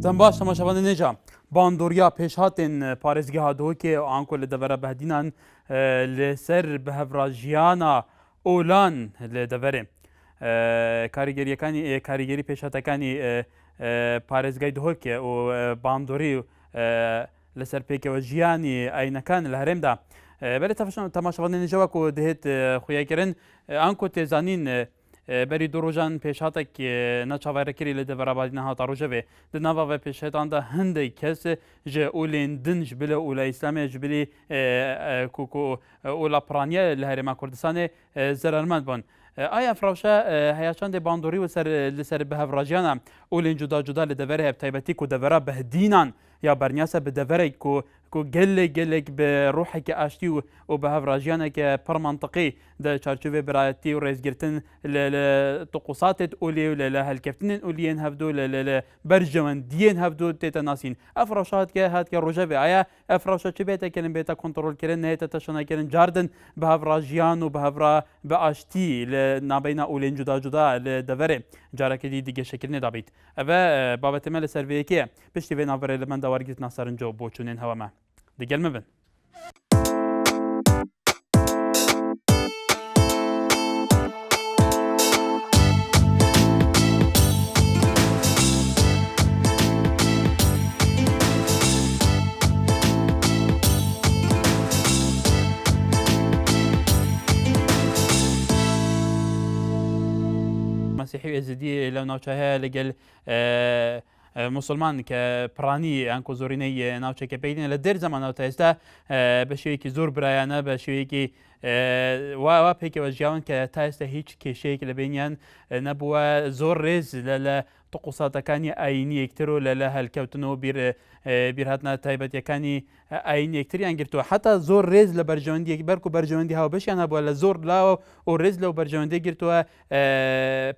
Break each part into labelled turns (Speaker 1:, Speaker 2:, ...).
Speaker 1: دەمباش تەماشاوانە نێجا باندۆریا پێشهاتên parêzgeha Duhokê an ku li devera behdînan li ser bihevrajiana olan li deverê karîgerî pêşhatekanî parêzgehê Duhokê û bandorî li ser pêkeva jiyanî eynekan li herêm de belê temaşavanê nêja ku dihêt xuyekirin an ku tê zanîn berî du rojan pêşhatek neçaverekirî li devera badîna hata rojevê di nava ve pêşhetan de hindê kes ji olên din ji bilê ola îslamê ji bilî ku ola piraniye li Herêma Kurdistanê zerermend bûn. Aya firawşa heya çandê bandorî li ser bihevrajiyana olên cuda cuda li deverê hev taybetî ku devera behdînan ya bernyasa bi deverek ku gelek bi ruhekê aştî û bihevrajiyaneke pir mantiqî di çarçovê birayetî û rêzgirtin li tuqusatê olê û li helkeftinên oliyên hevdû li berjewendiyên hevdû tête nasîn. Ev firawşa hatike rojevê aya ev firawşa çi bête kirin bête kontrolkirin nehête teşanekirin cardin bihevrajiyan û bihevra bi aştî li nabeyna olên cuda cuda li deverê carekê dî digeşekirinê dabît. Ev e babetê me li ser vê yekê ye piştî vê navberê li me de wergirtina serinca û boçûnên hewa me. Digel me bin. مسیحی و ێزیدی لەو ناوچەیە لەگەل مسلمان کە پڕانی یان کۆ زۆرینەی ناوچەکە پێدێن لە دێر زەمانەوە تا ئێستا بە شێوەیەکی زۆر برایانە بە شێوەیەکی وا پێکەوە ژیاون کە تا ئێستا هیچ کێشەیەک لە بینیان نەبووە زۆر ڕێز لە توقوساتەکانی ئاینی یەکتر و لە هەلکەوتنەوە بیرهاتنە تایبەتیەکانی ئاینی یەکتریان گرتووە حتا زۆر ڕێز لە بەرژەوەندی بەرک و بەرژەوەندی هاوبەشیان هەبووە لە زۆر لاوە و ڕێز لەو بەرژەوەندی گرتووە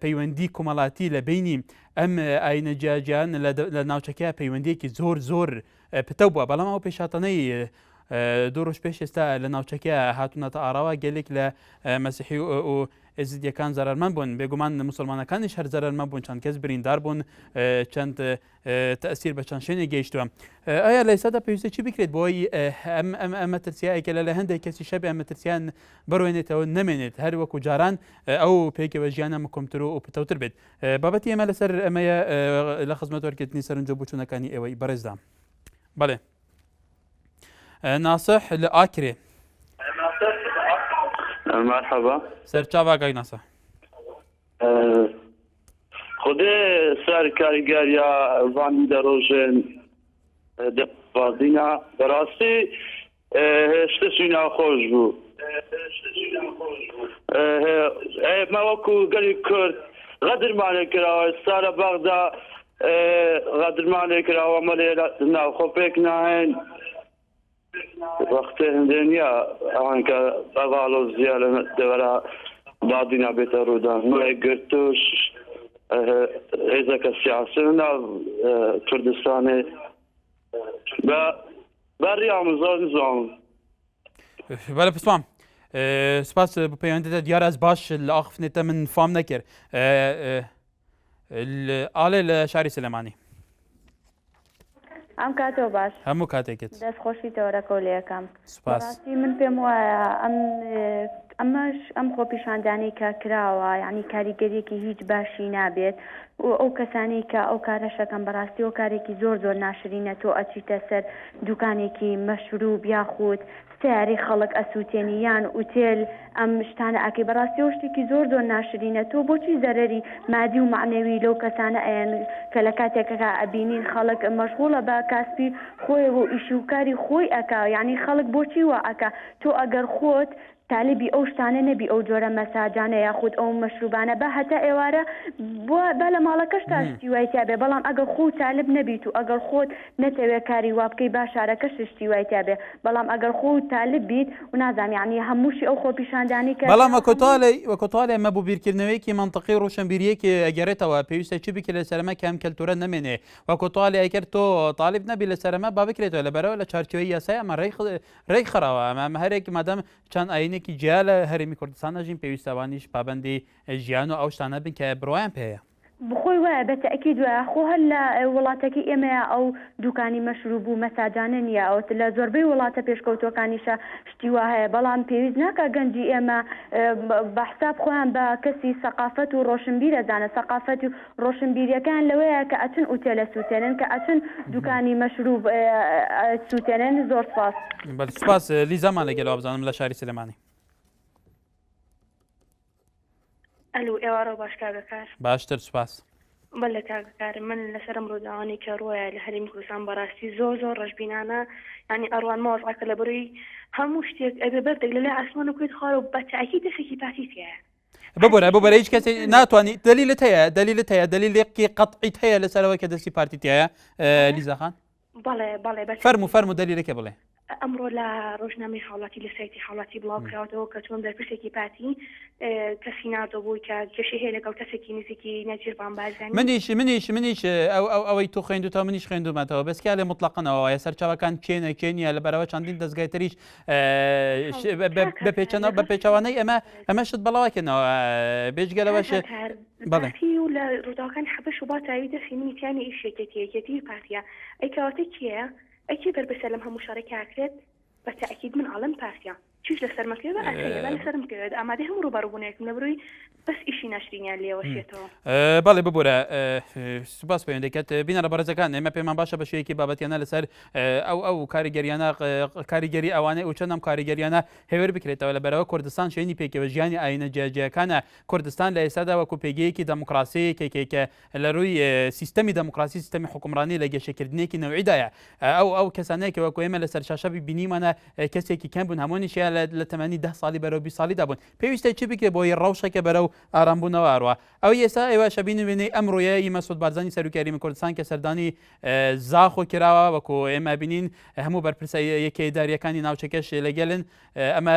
Speaker 1: پەیوەندی کۆمەڵاتی لە بینی ئەم ئاینە جیاجیان لە ناوچەکە پەیوەندیەکی زۆر پتە بووە بەڵام ئەو پێشاتانەی دوو ڕۆژ پێش ئێستا لە ناوچەکە هاتوونەتە ئاراوە گەلێک لە مەسیحی و ئێزیدیەکان زەرمەند بوون بێگومان مسلمانەکانیش هەر زەرمەند بوون چەند کەس بریندار بوون چەند تەئسیر بە چەند شوێنێک گەیشتووە. ئایا لە ئێستادا پێویستە چی بکرێت بۆی ئەم مەترسیایەکە لە هەندێک کەسی شەبێ ئەم مەترسیان بڕوێنێتەوە نەمێنێت هەر وەکو جاران ئەو پێکەوە ژیانە مکۆمتر و پتەوتر بێت. بابەتی ئێمە لەسەر ئەمەیە لە خزمەت وەرگرتنی سەرنجە بچوونەکانی ئێوەی بەڕێزدام. بەڵێ ناصح لە ئاکرێ.
Speaker 2: مرحبا
Speaker 1: سەرچاو ئاگای ناصح.
Speaker 2: خودێ سەر کاریگەریە ڤانی دەڕۆژێن دەبازینە بەڕاستی هێشتا سوینا خۆش بوو ئێمە وەکو گەلی کورد غەدرمانێ کراوە ئێستارە بەغدا غەدرمانێ کراوە مەلێ ناوخۆ پێک ناهێن وەختێ هەندێنیا ئەوان کە ئەڤاڵۆ زیادە دەوەرە بادینا بێتە ڕوودا نوێ گرتوش هێزەکە سیاسی ناو کوردستانê بەڕیام زۆر نزانم.
Speaker 1: بەڵێ پسپام سپاس بۆ پەیوەندیتە دیارە ئەس باش لە ئاخفنێتە من فام نەکرد ئاڵێ لە شاری سلێمانی.
Speaker 3: ئەم کاتەوە باش
Speaker 1: هەموو کاتێکت
Speaker 3: دەستخۆشی تەوەرەکە و لەکەم بەڕاستی من پێم وایە ئەم خۆپیشاندانەی کە کراوە یعنی کاریگەریەکی هیچ باشی نابێت و ئەو کەسانی کە ئەو کارەشەکەم بەڕاستی ئەو کارێکی زۆر ناشرینە تۆ ئەچیتە سەر دوکانێکی مەشروب یاخود سیاری خەڵک ئەسووتێنی یان ئوتێل ئەم شتانە ئاکەی بەڕاستی ئەو شتێکی زۆر ناشرینە تۆ بۆچی زەرەری مادی و معنەوی لەو کەسانە ئەیان کە لە کاتێکەکە ئەبینین خەڵک مەشغوڵە بە کاسبی خۆی و ئیشوکاری خۆی ئەکا یعنی خەڵک بۆچی وە ئەکا تۆ ئەگەر خۆت تاالبی ئەو شتانە نەبی ئەو جۆرە مەساجانە یاخود ئەو مەشروبانە بە هەتا ئێوارە بە لە ماڵەکەش تاشتی وایتیا بێ بەڵام ئەگەر خۆ تالب نەبیت و ئەگەر خۆت نەتەوێت کاری وا بکەی باشارەکە شتی وایتیا بێ بەڵام ئەگەر خۆ تالب بیت و نازانانی هەمووشی ئەو خۆپیشاندانی کە
Speaker 1: بەڵام وەکۆتاڵێ ئەمە بۆ بیرکردنەوەیکی منطقی ڕۆشنبیریەکی ئەگەرێتەوە پێویستە چی بکرێت لە سەرمە کەم کەلتورە نەمێنێ وەکۆتاڵی ئەگەر تۆ تاالب نەبی لە سەرمە با بکرێتەوە لەبەرەوە لە چارچەوەی یاسای ئەمە ڕێی خراوە ئەمە هەرێک مادەم چەند ئاینێکی جیا لە هەرێمی کوردستان ئەژین پێویستەوانیش پابەندی ژیان و ئەو شتانە بن کە بڕوایان پێەیە.
Speaker 3: بخۆی وایە بەتەئکید وایە خۆ هەر لە وڵاتەکەی ئێمەیە ئەو دوکانی مەشروب و مەساجانە نییە ئەو لە زۆربەی وڵاتە پێشکەوتەکانیشە شتی وا هەیە بەڵام پێویست ناکە گەنجی ئێمە بە حساب خۆیان بە کەسی سەقافەت و ڕۆشنبیرە زانە سەقافەت و ڕۆشنبیریەکان لەوەیە کە ئەچن ئوتێلە سووتێنن کە ئەچن دوکانی مەشروب سووتێنن. زۆر سپاس.
Speaker 1: سپاس لیزامان لەگەڵەوە بزانم لە شاری سلێمانی.
Speaker 4: ئەلو ئێوارە باش کاگەکار
Speaker 1: باشتر سپاس.
Speaker 4: بەڵێ کاگەکارم من لەسەرم ڕووداوانی کە ڕۆیە لە هەرێمی کوردستان بەڕاستی زۆر ڕەشبینانە ینی ئەڕوان مۆزعکە لە بڕی هەموو شتێک ئەبێ بەردێک لە لای ئاسمان و کوێت خوارە و بەتەئکید دەسێکی پاتیتیایە.
Speaker 1: ببوورە هیچ کەسێ ناتوانانی دلیلت هەیە دلیلێکی قەتعیت هەیە لەسەرەوە کە دەستی پارتیتیایە لیزاخان؟
Speaker 4: بەڵێ
Speaker 1: فەرمو دلیلەکە بڵێ.
Speaker 4: ئەمڕۆ لە ڕۆژنامەی حاڵاتی لە سایتی حاڵاتی بڵاوکراوەوە کە چۆن دەرپرسێکی پاتی کەسی ناتۆ بووی کە گەشی هەیە لەگەڵ کەسێکی نزیکی نەجیربان بازانانی
Speaker 1: منیش ئەوەی تو خوێندوتەوە منیش خوێندومەتەوە بەسکیا لێ مطلقەنەوە وایە سەرچاوەکان کێنیە لەبەرەوە چەندین دەستگای تریش بە پێچەوانەی ئەمە شت بەڵاوکردنەوە بێژگەلەوەش
Speaker 4: بەڵێ و لە ڕووداوەکان حەبەش و باتاوی دەستی منیتیانی ئیشێکەتیەکەتی پارتیا ئەیکەواتە کێە ئەکی بەربەسەر لەم هەموو شارێکاکرێت بە تەئکید من ئاڵم پارتیا چیش لەسەر مەکرێت ئەکەیە لەسەرم کرد ئامادەی هەموو ڕووبەڕووبوونێکم لە بڕووی بەس ئیشی ناشرینیان لێوەشێتەوە.
Speaker 1: بەڵێ ببوورە سوپاس پەیوەندەکەت بینە لە بەڕێزەکان ئێمە پێمان باشە بە شێوەیەکی بابەتیانە لەسەر ئەو کاریگەریانە کاریگەری ئەوانەی و چەندەم کاریگەریانە هێور بکرێتەوە لەبەرەوە کوردستان شوێنی پێکەوە ژیانی ئاینە جیاجیەکانە کوردستان لە ئێستادا وەکو پێگەیەکی دەموکراسیەکێکە لە ڕووی سیستەمی دەموکراسی سیستەمی حکومڕانی لە گەشەکردنێکی نەوعیدایە ئەو کەسانەیەکە وەکو ئێمە لەسەر شاشە بینیمانە کەسێکی کەم بوون هەموویشیان لە تەمەنی 10 ساڵی بەرەو 20 ساڵیدا بوون پێویستە چی بکرێت بۆی ڕەوشەکە بەرەو ئارامبوونەوە ئاڕوە ئەو ئێستا ئێوە شەبین وێنەی ئەمڕۆیە مەسعود بارزانی سەرۆکیاریمی کوردستان کە سەردانی زاخۆ کراوە وەکو ئێمە بینین هەموو بەرپرسە یەکێداریەکانی ناوچەکەش لەگەلن ئەمە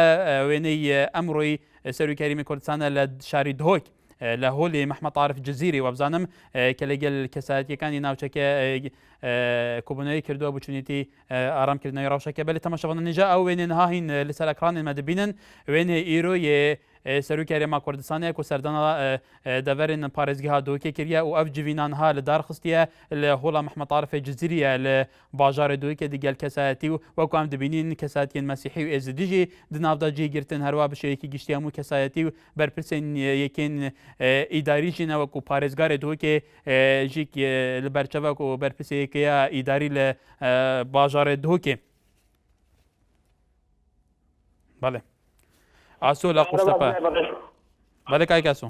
Speaker 1: وێنەی ئەمڕۆی سەرۆکیاریمی کوردستانە لە شاری دهۆک لە هۆلی محمەد عارف جزیری وەبزانم کە لەگەل کەسایەتیەکانی ناوچەکە کۆبوونەوەی کردووە بچونیتی ئارامکردنەوەی ڕەوشەکە بەلێ تەماشاوانە نێجا ئەو وێنێ نهاهین لەسەر ئەکرانێمە دەبینن وێنێ ئیرۆیە سەرۆکیاریما کوردستانەیە و سەردانە دەڤەرێن پارێزگەها دۆکێ کردە و ئەف جوینانها لە دارخستیە لە هۆڵا محمەد عارف جزیریە لە باژارە دۆکێ دیگەل کەسایەتی و وەکو ئەم دەبینین کەساتیان مەسیحی و ئێزدیژی دناودا جێگرتن هەروە بشەیەکی گشتی هەموو کەسایەتی و بەرپرسێن یەکێن ئیداریژینە وەکو پارێزگارێ دۆکێ ژیک لە بەرچەوەک و بەرپرسەیەکەیە ئیداری لە باژارێ دۆکێ. بەڵێ ئاسۆ لە قوستەپە بەڵێ کای کەسۆ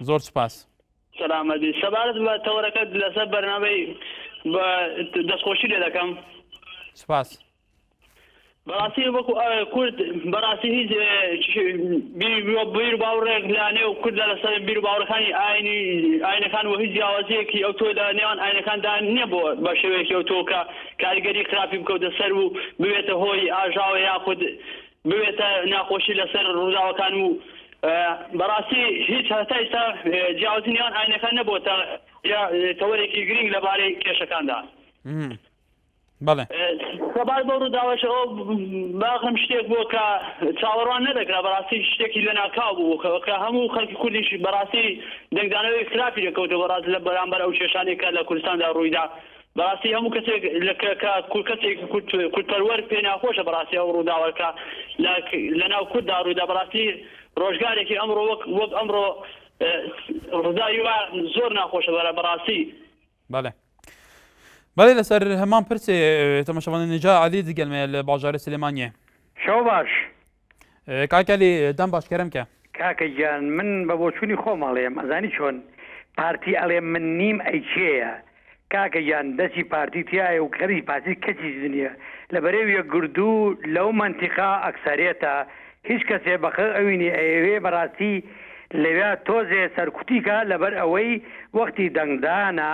Speaker 1: زۆر سپاس
Speaker 2: سەلامەتی سەبارەت بە تەوەرەکەت لەسەر بەرنامەی دەستخۆشی لێ دەکەم.
Speaker 1: سپاس.
Speaker 2: بەڕاستی وەکو کورد بەڕاستی هیچ بیر باوڕێک لانێ و کوردە لەسەر بیر باوڕەکانی ئاینەکان و هیچ جیاوازیەکی ئەو تۆ لە نێوان ئاینەکاندا نییە بۆ بە شێوەیەکی ئەو تۆ کە کاریگەری خراپی بکەوتە سەر و بوێتە هۆی ئاژاوە یاخود بوێتە ناخۆشی لەسەر ڕووداوەکان و بەڕاستی هیچ هەتا ئێستا جیاوازی نێوان ئاینەکان نەبووە تەوەرێکی گرنگ لەبارەی کێشەکاندا.
Speaker 1: بەڵێ
Speaker 2: سەبار بۆ ڕووداوەشەوە باخم شتێک بووە کە چاوەڕوان نەدەکرا بەڕاستی شتێکی لە ناکاو بوو کە هەموو خەڵکی کوردیش بەڕاستی دەنگدانەوەی خراپی دەکەوتە بەڕاست لە بەرامبەر ئەو کێشانێک کە لە کوردستاندا ڕوویدا بەڕاستی هەموو کەسێک کەسێک کورتپەروەر پێ ناخۆشە بەڕاستی ئەو ڕووداوەکە لە ناو کورددا ڕوویدا بەڕاستی ڕۆژگارێکی ئەمڕۆ وەک ئەمڕۆ ڕووداوی وا زۆر ناخۆشە بەڕاستی.
Speaker 1: بەڵێ لەسەر هەمان پرسێ تەماشاوانە نێجا عەلی دیگەلمەیە لە باژارە سلێمانیە.
Speaker 5: شەو باش
Speaker 1: کاکەلی دەم باشکەرم کە
Speaker 5: کاکە گیان من بە بۆچوونی خۆماڵێم ئەزانی چۆن پارتی ئەڵێ من نیم ئەیچەیە کاکە گیان دەستی پارتی تایە و کەری پارتی کەسی نییە لە بەرێویە گردوو لەو منتیقا ئەکسەرێتە هیچ کەسێ بەخە ئەوینی ئەوێ بەڕاستی لەوێ تۆزێ سەرکوتیکە لەبەر ئەوەی وەختی دەنگدانە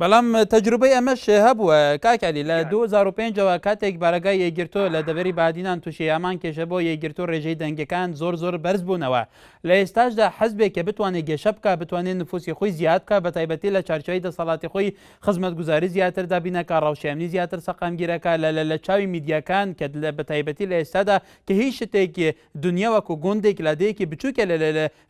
Speaker 1: بەڵام تەجروبەی ئەمەش هەبووە کاکەلی لە 2005ەوە کاتێک بارەگای یەکگرتۆ لە دەڤەری بادینان تووشی یامان کێشە بۆ یەکگرتۆ ڕێژەی دەنگەکان زۆر بەرز بوونەوە لە ئێستاشدا حەزبێک کە بتوانێت گەشە بکە بتوانێت نفوسی خۆی زیاد بکە بە تایبەتی لە چارچۆی دەسەڵاتی خۆی خزمەتگوزاری زیاتر دابینەکە ڕەوشێنی زیاتر سەقامگیرەکە لە چاوی میدیاکان کە بە تایبەتی لە ئێستادا کە هیچ شتێکی دنیا وەکو گوندێک لادەیەکی بچووکە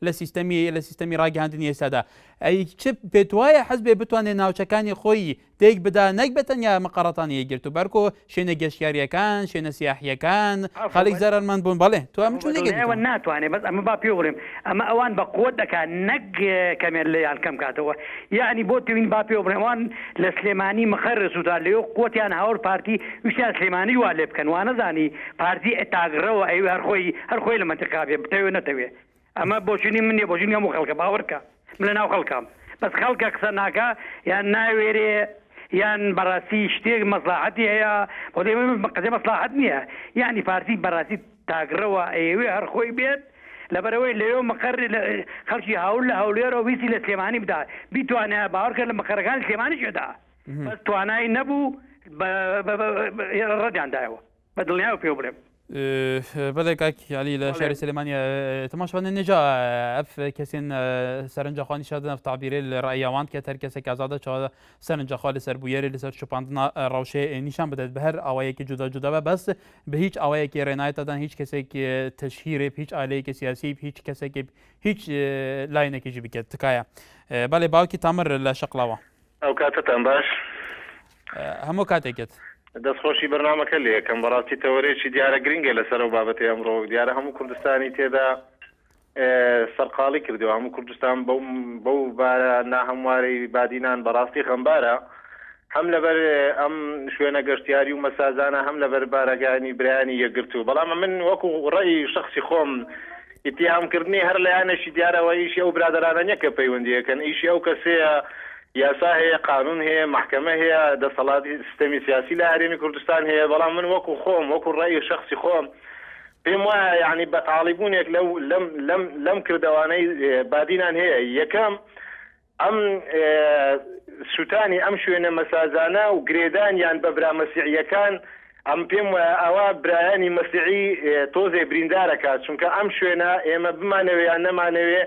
Speaker 1: لە سیستەمی ڕاگەاندنی ئێستادا ئەی چ پێت وایە حەزبێ بتوانێت ناوچەکانی خۆی تێک بدا نەک بەتەنیا مەقەڕەتانی یەکگرت و بەرکۆ شوێنە گەشتیاریەکان شوێنە سیاحیەکان خەڵک زەرمەند بوون بەڵێ تو
Speaker 5: ئەوە ناتوانێت بەس ئەمە با پێ بڵێم ئەمە ئەوان بە قوت دەکات نەک کەمێت لەیان کەم کاتەوە یعنی بۆ توین با پێ بڵێم ئەوان لە سلێمانی مخەر سووتا لێو قوتیان هاور پارتی ویشیان سلێمانی وا لێ بکەن وانەزانی پارتی ئێتاگرەوە ئەوێ هەرخۆی لە منتقا بێ بتەوێ نەتەوێ ئەمە بۆچینی منێ بۆچینی هەموو خەڵکە باوەڕکە من لە ناو خەڵکام بەس خەڵکە قسە ناکە یان ناوێرێ یان بەڕاستی شتێک مەسلاحەتی هەیە بۆ قەزێ مەسلاحەت نییە یعنی پارتی بەڕاستی تاگرەوە ئەوێ هەرخۆی بێت لەبەرەوەی لەوێ مەقەر خەڵکی هاول لە هەولێرەوە ویستی لە سلێمانی بدا بیتوانێت باوەڕکە لە مەقەرەکانی سلێمانی شێدا بەس توانایی نەبوو ڕەدیاندایەوە بە دڵنیاوە پێ بڵێم
Speaker 1: بەڵێ کاکی علی لە شاری سلێمانیا تەماشاوانە نێجا ئەف کەسێن سەرنجەخوانی شادن ئەف تعبیرێ لە ڕایەوان کە هەر کەسێک ئازادە چاوە سەرنجەخوا لەسەر بویێری لەسەر چوپاندنا ڕەوشێ نیشان بدەێت بە هەر ئاوایەکی جودا بە بەس بە هیچ ئاوایەکی ڕێنایەتدان هیچ کەسێک تەشهیرێ هیچ ئالەیەکی سیاسی هیچ کەسێکی هیچ لاینێکیژی بکێت تکایە بەڵێ باوکی تامر لە شەقڵاوە
Speaker 6: ئەو کاتتان باش
Speaker 1: هەموو کاتێکێت
Speaker 6: دەستخۆشی بەرنامەکە لێ یەکەم بەڕاستی تەوەرێکی دیارە گرنگە لەسەر و بابەتی ئەمڕۆ دیارە هەموو کوردستانی تێدا سەرقاڵی کردەوە هەموو کوردستان بەو بارە ناهەموارەی بادینان بەڕاستی خەمبارە هەم لەبەر ئەم شوێنە گەشتیاری و مەسازانە هەم لەبەر بارەگانی برایانی یەکگرتووە بەڵام من وەکو ڕێی شخصی خۆم ئیتیهامکردنی هەر لایەنێکی دیارەوە ئیشی ئەو برادرانە نییە کە پەیوەندیەکەن ئیشی ئەو کەسەیە یاسا هەیە قانون هەیە محکەمە هەیە دەسەڵاتی سیستەمی سیاسی لە هەرێمی کوردستان هەیە بەڵام من وەکو خۆم وەکو ڕێی شخصی خۆم پێم وایە یعنی بەتاڵیبوونێک لەم کردوانەی بادینان هەیە یەکەم ئەم سووتانی ئەم شوێنە مەسازانە و گرێدانیان بە برا مەسیحیەکان ئەم پێم وایە ئەوە برایانی مەسیحی تۆزێ بریندارەکات چونکە ئەم شوێنە ئێمە بمانەوێ یان نەمانەوێ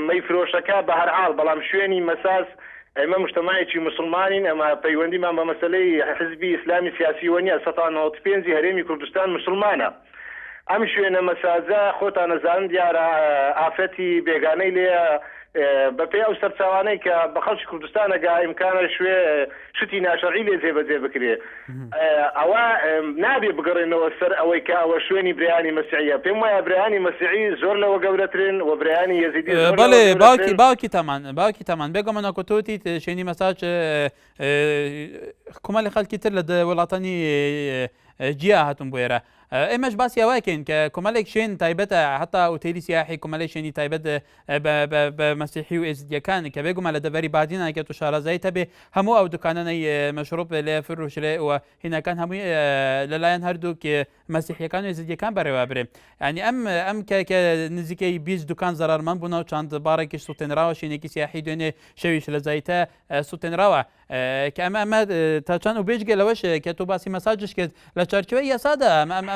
Speaker 6: مەیفرۆشەکە بە هەرحاڵ بەڵام شوێنی مەساز ئێمە مجتەماعێکی مسلمانین ئەمە پەیوەندیمان بە مەسەلەی حزبی ئیسلامی سیاسی وە نیە 95 هەرێمی کوردستان مسلمانە ئەم شوێنە مەسازە خۆتان نەزانن دیارە ئافرەتی بێگانەی لێ بەپێ ئەو سەرچاوانەی کە بە خەڵکی کوردستانەگا ئیمکانە شتی ناشەڕی لێ جێبەجێ بکرێ ئەوە نابێ بگەڕێنەوە سەر ئەوەی کە ئەوە شوێنی برایانی مەسیحیە پێم وایە برایانی مەسیحی زۆر لەوە گەورەترن و برایانی یەزیدی
Speaker 1: بەڵێ باوکی تامان بێگەمەنە کۆتۆتی شوێنی مەساج کومەلی خەڵکی تر لە وڵاتانی جیا هاتون بۆ ئێرە ئێمەش باسی ئەوەکەین کە کۆمەڵێک شوێن تایبەتە حتا ئوتێلی سیاحی کۆمەڵی شوێنی تایبەت بە مەسیحی و ئێزیدیەکان کە بێگومان لە دەڤەری بادینە کە تو شارەزایی هەبێ هەموو ئەو دوکانانەی مەشروب لێ فروشرێ و هینەکان هەمووی لەلایەن هەردووک مەسیحیەکان و ئێزیدیەکان بەڕێوە برێ ینی ئەم کە نزیکەی 20 دوکان زەرمەند بوون و چەند بارێکی سووتێنراوە شوێنێکی سیاحی دوێنێ شەویش لە زایتە سووتێنراوە کە ئەمە تا چەند و بێژگە لەوەش کە تۆ باسی مەساجش کرد لە چارچوەی یاسادا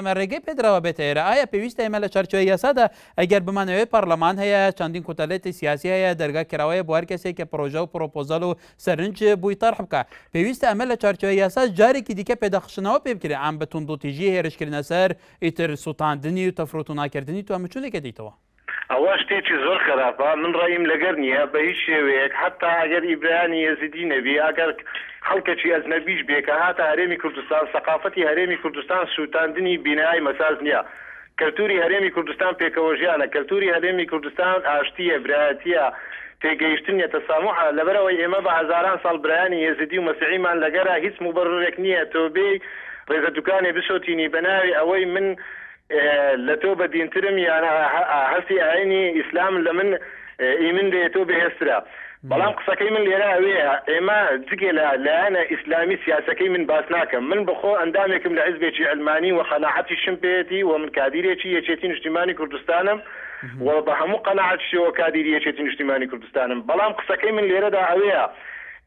Speaker 1: ئەمە ڕێگەی پێدراوە بێتە ئێرە ئایا پێویستە ئێمە لە چارچوەی یاسادا ئەگەر بمانەوەی پەرلەمان هەیە چەندین کوتەلێتی سیاسی هەیە دەرگا کراوەیە بۆ هەر کەسێک کە پرۆژە و پرۆپۆزەڵ و سەرنج بووی تەرح بکە پێویستە ئەمە لە چارچوەی یاسا جارێکی دیکە پێدەخشنەوە پێ بکرێ ئەم بە توندوتیژی هێرشکردنە سەر ئیتر سووتاندنی و تەفروتوناکردنی تو ئەمە چونێکە دیتەوە
Speaker 6: ئەوە شتێکی زۆر خراپە من ڕایم لەگەر نییە بە هیچ شێوەیەک حتا ئەگەر ئیبرانی یەزیدی نەبی ئەگەر خەڵکەکی ئەزنەبیش بێکە هاتە هەرێمی کوردستان سەقافەتی هەرێمی کوردستان سووتاندنی بینایی مەساز نییە کەلتوری هەرێمی کوردستان پێکەوە ژیانە کەلتوری هەرێمی کوردستان ئاشتیە برایەتیە تێگەیشتنیە تەساموحە لەبەرەوەی ئێمە بە هەزاران ساڵ برایانی یەزیدی و مەسیحیمان لەگەرە هیچ مبەرڕێک نییە تۆ بێ ڕێزە دوکانێ بسۆتینی بەناوی ئەوەی من لە تۆ بە دینترم یان هەستی ئاینی ئیسلام لە من ئیمن دێ تۆ بەهێسترا بەڵام قسەکەی من لێرە ئەوەیە ئێمە جگێ لایەنە ئیسلامی سیاسەکەی من باس ناکەم من بخۆ ئەندامێکم لە حیزبێکی ئەلمانی و خەناعەتی شم پێێتی و من کادیرێکی یەکێتی نیشتیمانی کوردستانم و بە هەموو قەناعەتشەوە کادیری یەکێتی نیشتیمانی کوردستانم بەڵام قسەکەی من لێرەدا ئەوەیە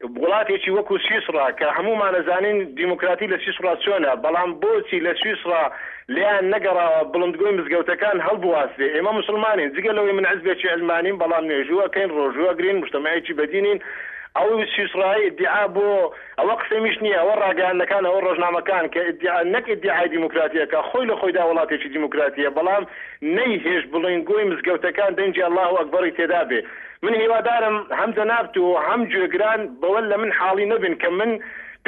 Speaker 6: وڵاتێکی وەکو سویسرا کە هەمومان نەزانین دیموکراتی لە سویسرا چۆنە بەڵام بۆچی لە سویسرا لیان نەگەڕاوە بڵندگۆی مزگەوتەکان هەڵبواسێ ئێمە مسلمانین جگەلەوەی من حزبێکی ئەلمانیم بەڵام نوێژووەکەین ڕۆژووەگرین مجتەمەیەکی بەدینین ئەو سویسرایی ادعا بۆ ئەوە قسەمیش نییە ئەوە ڕاگەیاندنەکان ئەوە ڕۆژنامەکان کە نەک ادعای دیموکراتیەکە خۆی لە خۆیدا وڵاتێکی دیموکراتیە بەڵام نەیهێش بڵندگۆی مزگەوتەکان دەنجی الله ئەکبەری تێدا بێ من هیوادارم هەم جەنابت و هەم گوێگران بەوە لە من حاڵی نەبن کە من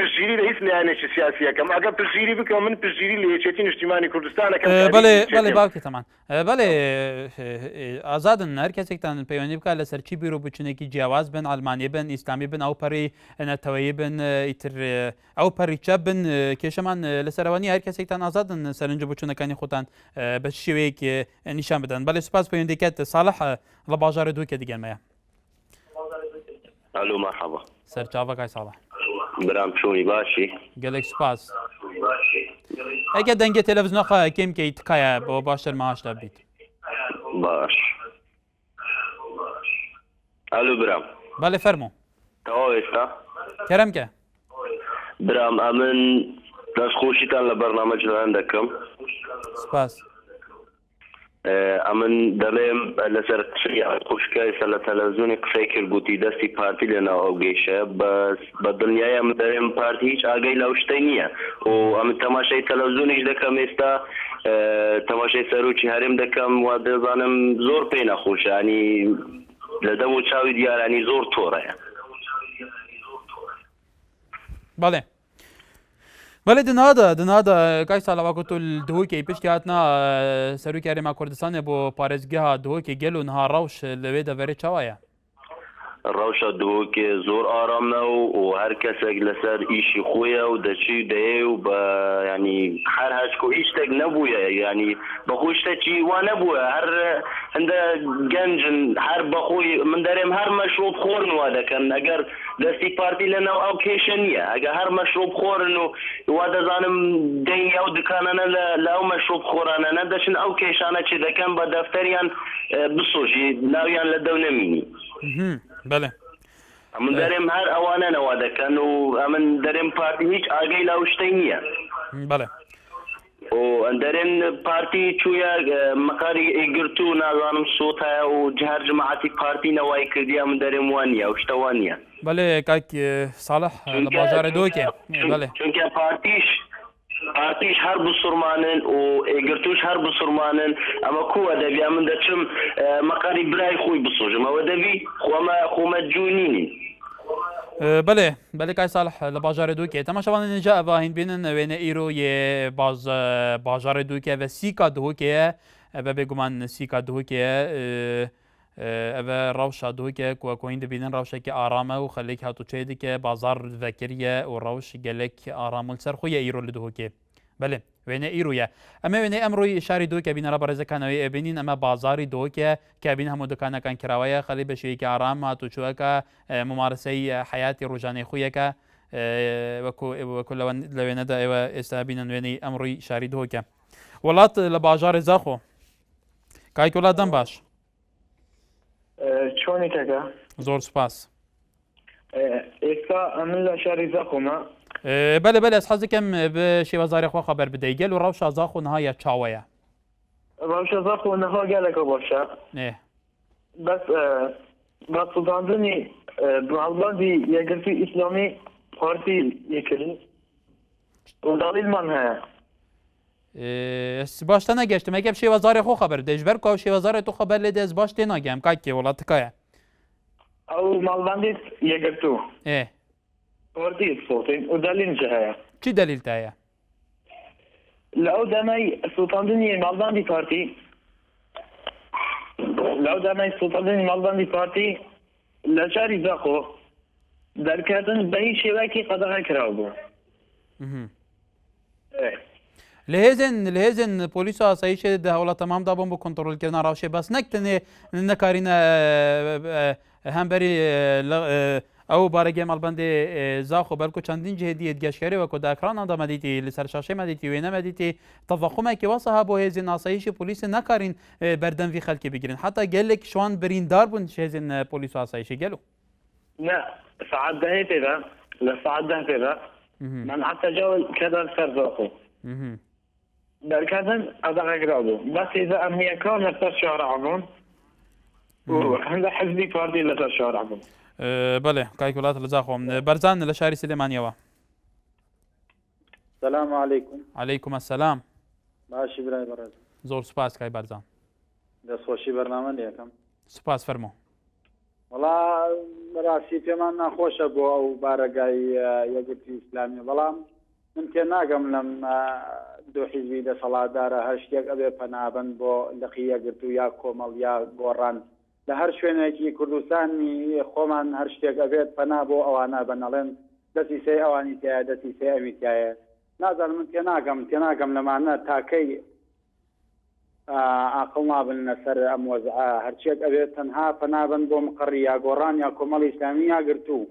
Speaker 6: پشتگیری لە هیچ لایەنێکی سیاسیەکەم ئەگەر پشتگیری بکەم من پشتگیری لە یەکێتی نیشتیمانی کوردستانەکەم
Speaker 1: بەڵێ باوکی تەمان بەڵێ ئازادن هەر کەسێکتان پەیوەندی بکات لەسەر چی بیرۆ بچونێکی جیاواز بن ئەڵمانی بن ئیسلامی بن ئەو پەڕی نەتەوەیی بن ئیتر ئەو پەڕیچە بن کێشەمان لەسەرەوەنی هەر کەسێکتان ئازادن سەرنج بچوونەکانی خۆتان بە شێوەیەک نیشان بدەن بەڵێ سوپاس پەیوەندیکەت ساڵح لە باژارە دووکە دیگەنمەیە
Speaker 7: الو مرحبا
Speaker 1: سەرچاوەکای ساڵح
Speaker 7: برام چۆنی باشی
Speaker 1: گەلێک سوپاس ئەگە دەنگە تەلەڤیزیۆنەخە کێم کەیت تکایە بۆ باشتر ماهاشتا بیت
Speaker 7: باش الو برام
Speaker 1: بەڵێ فەرموو
Speaker 7: تەواو ئێستا
Speaker 1: کەرەمکە
Speaker 7: برام ئەمن دەستخۆشیتان لە بەرنامەجان دەکەم
Speaker 1: سوپاس
Speaker 7: ئەمن دەڵێم لەسەر خوشکای سەر لە تەلەڤیزیۆنی قسەی کرد گوتی دەستی پارتی لەناو ئەو گەیشە بە دڵنیایە من دەڵێم پارتی هیچ ئاگەی لەو شتەی نییە و ئەمن تەماشای تەلەڤیزیۆنیش دەکەم ئێستا تەماشای سەرۆکی هەرێم دەکەم وا دەزانم زۆر پێی نەخۆشە ینی لە دەم و چاوی دیارانی زۆر تۆڕەیە
Speaker 1: بەڵێ بەڵێ دنادا کاش ساڵاواکۆ تۆ دهۆکێ پشتی هاتنا سەرۆکی هەرێما کوردستانێ بۆ پارێزگەها دهۆکێ گەل و نها ڕەوش لەوێ دەڤێرێ چاوایە
Speaker 7: ڕەوشە دهۆکێ زۆر ئارامە و هەر کەسێک لەسەر ئیشی خۆیە و دەچی دەیە و بە ینی هەر هەچکۆ هیچ شتێک نەبووە ینی بەخۆی شتێکی وا نەبووە هەر هەندە گەنجن هەر بەخۆی من دەرێم هەر مەشروب خۆرن وا دەکەن ئەگەر دەستی پارتی لەناو ئەو کێشە نییە ئەگە هەر مەشروب خۆرن و وا دەزانم دەنگی ئەو دوکانانە لە ئەو مەشروب خۆرانە دەچن ئەو کێشانە چی دەکەن بە دەفتەریان بسۆژی ناویان لە دەو نەمینی
Speaker 1: بەڵێ
Speaker 7: من دەرێم هەر ئەوانە نەوا دەکەن و ئەمن دەرێم پارتی هیچ ئاگەی لاو شتەی نییە
Speaker 1: بەڵێ
Speaker 7: دەرێن پارتی چوویە مەقاری ئیگرت و نازانم سۆتایە و هەر جماعەتی پارتی نەوای کردیا من دەرێم وان نییە و شتەوان نییە
Speaker 1: بەڵێ کاک ساڵح لە باژارە دۆکێ بەڵێ
Speaker 7: چونکە پارتیش هەر بسوورمانن و ئێگرتوش هەر بسوورمانن ئەمە کووە دەبی من دەچم مەقاری برای خۆی بسۆژم ئەوە دەبی خۆمە جوونینی
Speaker 1: بەڵێ کای ساڵح لە باژارە دووکێ تەماشاوانە نجا ئەڤاهین بینن وێنە ئیرۆ یێ باژارە دووکێ بە سیکا دهۆکێ بە بێگومان سیکا دهۆکێ ئەvە ڕەوشە دووکێ کوکۆین دەبینن ڕەوشێکی ئارامە و خەلێک هاتوچێ دیکە بازار ڤەکریە و ڕەوش گەلێک ئارام و سەر خۆیە ئیرۆ لە دهۆکێ بەڵێ وێنە ئیرۆیە ئەمە وێنە ئەمڕۆی شاری دووکە بینەرە بەڕێزەکانەوەی ئەبینین ئەمە بازاری دۆکێ کابین هەموو دکانەکان کراوەیە خەلی بە شێوەیەکی ئارام هاتوچووەکە ممارەسەی حیاتی ڕۆژانەی خۆیەکە وەکو لە وێنەدا ئێوە ئێستا بینن وێنەی ئەمڕۆی شاری دۆکە وڵات لە باژارێ زاخۆ کایک وڵات دەم باش
Speaker 8: چۆنی تەکە
Speaker 1: زۆر سوپاس
Speaker 8: ئێستا ئەمن لە شاری زەخۆمە
Speaker 1: بەلێ بەلێ حەز دەکەم بە شێوەزاری خۆ خەبەر بدەی گەل و ڕەوشە زاخۆ نەهایە چاوەیە
Speaker 8: ڕەوشە زەخۆ نەها گەلێکە باشە بەس بە سوڵتاندنی بڵاندی یەکگرتووی ئیسلامی پارتی یەکردن و دەڵیلمان هەیە
Speaker 1: باشتە نەگەشتم ئەگەر شێوەزاری خۆ خەبەر دەژبەر کاو شێوەزاری تو خەبەر لێ دەست باش تێ ناگەم کاکێ وڵاتەکەیە
Speaker 8: ئەو ماڵباندی یەکگرتوو پارتی سۆتین و دەلیلجە هەیە
Speaker 1: چی دەلیلتایە
Speaker 8: لە ئەو دەمەی سوڵتاندنی ماڵباندی پارتی لەو دەمەی سوڵتاندنی ماڵباندی پارتی لە شاری زەخۆ دەرکردن بە هیچ شێوەیەکی قەدەغا کراو بوو
Speaker 1: لە هێزن پۆلیس و ئاسایشێ داوڵەت تەمامدا بۆم بۆ کۆنتڕۆلکردنا ڕاوشێ بەس نەکتنێ نەکارینە هەمبەری ئەو بارەگەی مەڵبەندێ زاخۆ بەلکو چەندین جهێدیت گەشتکاری وەکو داکرانەدا مەدیتی لەسەر شاشەی مەدیتی وێنە مەدیتی تەڤەقومێکی وەسە هەبوو هێزین ئاسایشی پۆلیس نەکارین بەردەموی خەڵکی بگرن حتا گەلێک شوان بریندار بوون هێزین پۆلیس و ئاسایشی گەلو
Speaker 8: لا ساعات دهي كذا لساعات ده كذا من حتى جو كذا سرزاقه بالكذا أضع قرابه بس إذا أمي كان لسر شهر عمون وعنده حزبي فاردي لسر شهر عمون
Speaker 1: بله کایک ولات لزاخوم برزان لشاری سلیمانیەوە.
Speaker 9: السلام عليكم.
Speaker 1: عليكم السلام.
Speaker 9: باشی برای بەڕێز.
Speaker 1: زۆر سوپاس کای بەرزان.
Speaker 9: دەستخۆشی بەرنامە لێکم.
Speaker 1: سوپاس فەرموو.
Speaker 9: وەڵا بەڕاستی پێمان ناخۆشە بۆ ئەو بارەگای یەکگرتووی ئیسلامی بەڵام من تێ ناگەم لەم دوو حیزبی دەسەڵاتدارە هەر شتێک ئەبێ پەنابەند بۆ لەقی یەکگرتوو یا کۆمەڵ یا گۆڕان لە هەر شوێنێکی کوردستانی خۆمان هەر شتێک ئەبێت پەنا بۆ ئەوانە بەنەڵێن دەستی سێ ئەوانی تایە دەستی سێ ئەوی تایە نازانم من تێناگەم لەمانە تاکەی عاقڵ نابن لەسەر ئەم وەزعە هەرچێک ئەبێت تەنها پەنابەند بۆ مقڕی یا گۆڕان یا کۆمەڵی ئیسلامی یا گرتوو.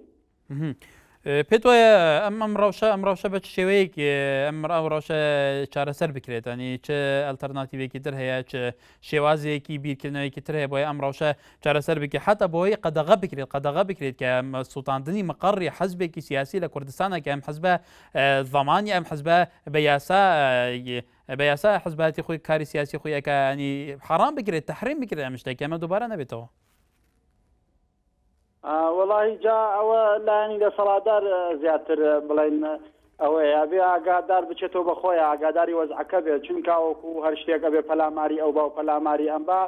Speaker 1: پێت وایە ئەم ڕەوشە بە چ شێوەیەک ئەم ڕەوشە چارەسەر بکرێت ئەنی چ ئەلتەرناتیڤێکی تر هەیە چ شێوازێکی بیرکردنەوەیکی تر هەیە بۆی ئەم ڕەوشە چارەسەر بکرێت حتا بۆی قەدەغە بکرێت کە سوڵتاندنی مەقڕی حەزبێکی سیاسی لە کوردستانە کە ئەم حەزبە زەمانی ئەم حەزبە بە یاسا حەزباتی خۆی کاری سیاسی خۆیەکە ینی حرام بکرێت تەحریم بکرێت ئەم شتێک ئەمە دووبارە نەبێتەوە.
Speaker 9: وەڵی جا ئەوە لایانی دەسەڵاتدار زیاتر بڵین ئەوەیە بێ ئاگادار بچێتەوە بە خۆی ئاگاداری وەزعەکە بێت چونکە وەکو هەر شتێک ئەبێ پەلاماری ئەو باو پەلاماری ئەمبا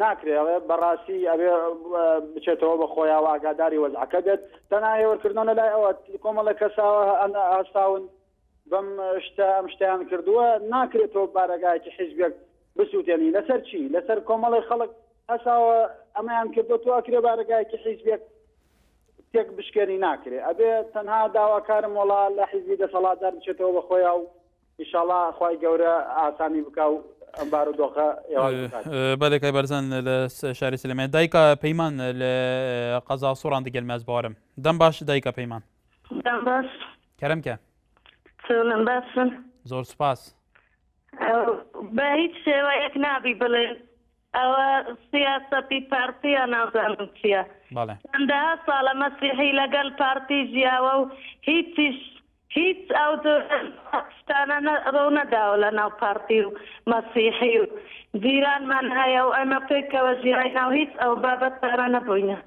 Speaker 9: ناکرێڵێ بەڕاستی ئەبێ بچێتەوە بە خۆیاوە ئاگاداری وەزعەکە بێت تەنها هێوەرکردنەوە لەلای ئەوە کۆمەڵە کەساوە هەستاون بەم ئەم شتیان کردووە ناکرێتەوە بارەگایکی حیزبێک بسووتێنی لەسەر چی لەسەر کۆمەڵی خەڵک هەساوە ئەمەیان کردو توواکرێ بارەگایکی حیزبێک تێک بشکێنی ناکرێ ئەبێ تەنها داواکارم وڵا لە حیزبی دەسەڵاتدار بچێتەوە بە خۆیان و ئینشاڵڵا خوای گەورە ئاسانی بکا و ئەم بارودۆخە
Speaker 1: بەڵێکای بەرزان لە شاری سلێمانی دایکە پەیمان لە قەزا سوڕان دەگەلمە باوەرم دەم باش دایکە پەیمان
Speaker 10: دەم باش
Speaker 1: کەرەمکە
Speaker 10: چۆنم باشن
Speaker 1: زۆر سوپاس
Speaker 10: بە هیچ شێوەیەک نابی بڵێن ئەوە سیاسەتی پارتیە نازانم چییە چەندەها ساڵە مەسیحی لەگەڵ پارتی ژیاوە و هیچ ئەو شتانە ڕۆ نەداوە لە ناو پارتی و مەسیحی و جیرانمان هەیە و ئەمە پێکەوە ژیای ناو هیچ ئەو بابەتارە نەبووینە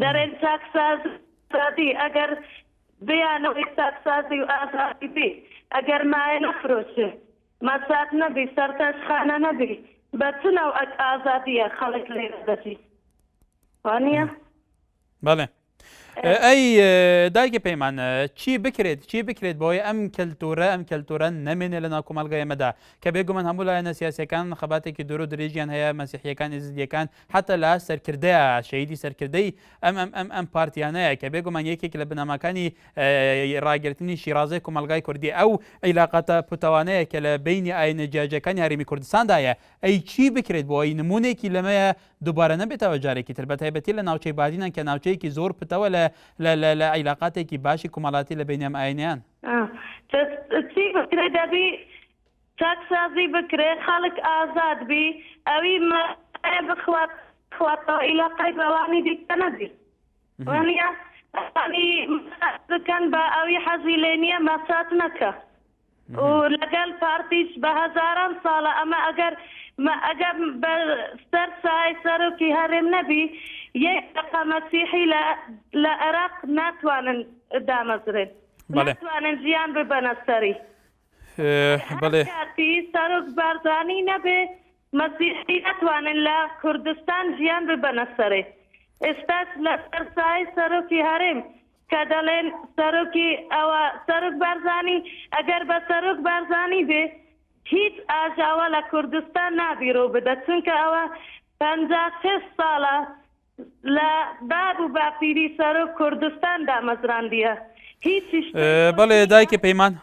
Speaker 10: دەرێن چاکسازی ئەگەر بیانەوەی چاکسازی و ئازادی بی ئەگەر مایە نەفرۆشێ مەسات نەبی سەرتەشخانە نەبی بەچنەوە ئازادیە خەڵک لێرە دەچی وانە؟
Speaker 1: بەڵێ ئەی دایکە پەیمان چی بکرێت بۆی ئەم کەلتورە نەمێنێ لە ناو کۆمەلگای ئێمەدا کە بێگومان هەموو لایەنە سیاسیەکان خەباتێکی دوور و درێژیان هەیە مەسیحیەکان ئێزیدیەکان حتا لە سەرکردەیە شەیدی سەرکردەی ئەم پارتیانەیە کە بێگومان یەکێک لە بنەماکانی ڕاگررتنی شیرازەی کۆمەلگای کوردی ئەو عیلاقاتە پوتەوانەیە کە لە بینی ئاینە جیاجەکانی هەرێمی کوردستاندایە ئەی چی بکرێت بۆ ئەی نمونێکی لەمەیە دووبارە نەبێتەوە جارێکی تر بەتایبەتی لە ناوچەی بادینان کە ناوچەیەکی زۆر پتەوە لە عیلاقاتێکی باشی کۆمەڵاتی لە بینەم ئاینیان
Speaker 10: چی بکرێت دەبی چاکسازی بکرێت خەڵک ئازاد بی ئەوی بخواتەوە عیلاقای بەوانی دیکە نەبی وانە بکەن بە ئەوی حەزی لێ نییە مەسات نەکە و لەگەڵ پارتیش بە هەزاران ساڵە ئەمە ئەگەر سەر سای سەرۆکی هەرێم نەبی یەک دەقە مەسیحی لە عێراق ناتوانن دامەزرێن ناتوانن ژیان ببەنە سەری کاتی سەرۆک بارزانی نەبێ مەسیحی ناتوانن لە کوردستان ژیان ببەنە سەرێ ئێستاش لە سەر سای سەرۆکی هەرێم کە دەڵێن سەرۆکی ئەوە سەرۆک بارزانی ئەگەر بە سەرۆک بارزانی بێ هیچ ئاژاوە لە کوردستان نابیرۆ بدە چونکە ئەوە 56 ساڵە لە باب و باپیری سەرۆک کوردستان دامەزراندیە هیچیش
Speaker 1: بەڵێ دایکی پەیمان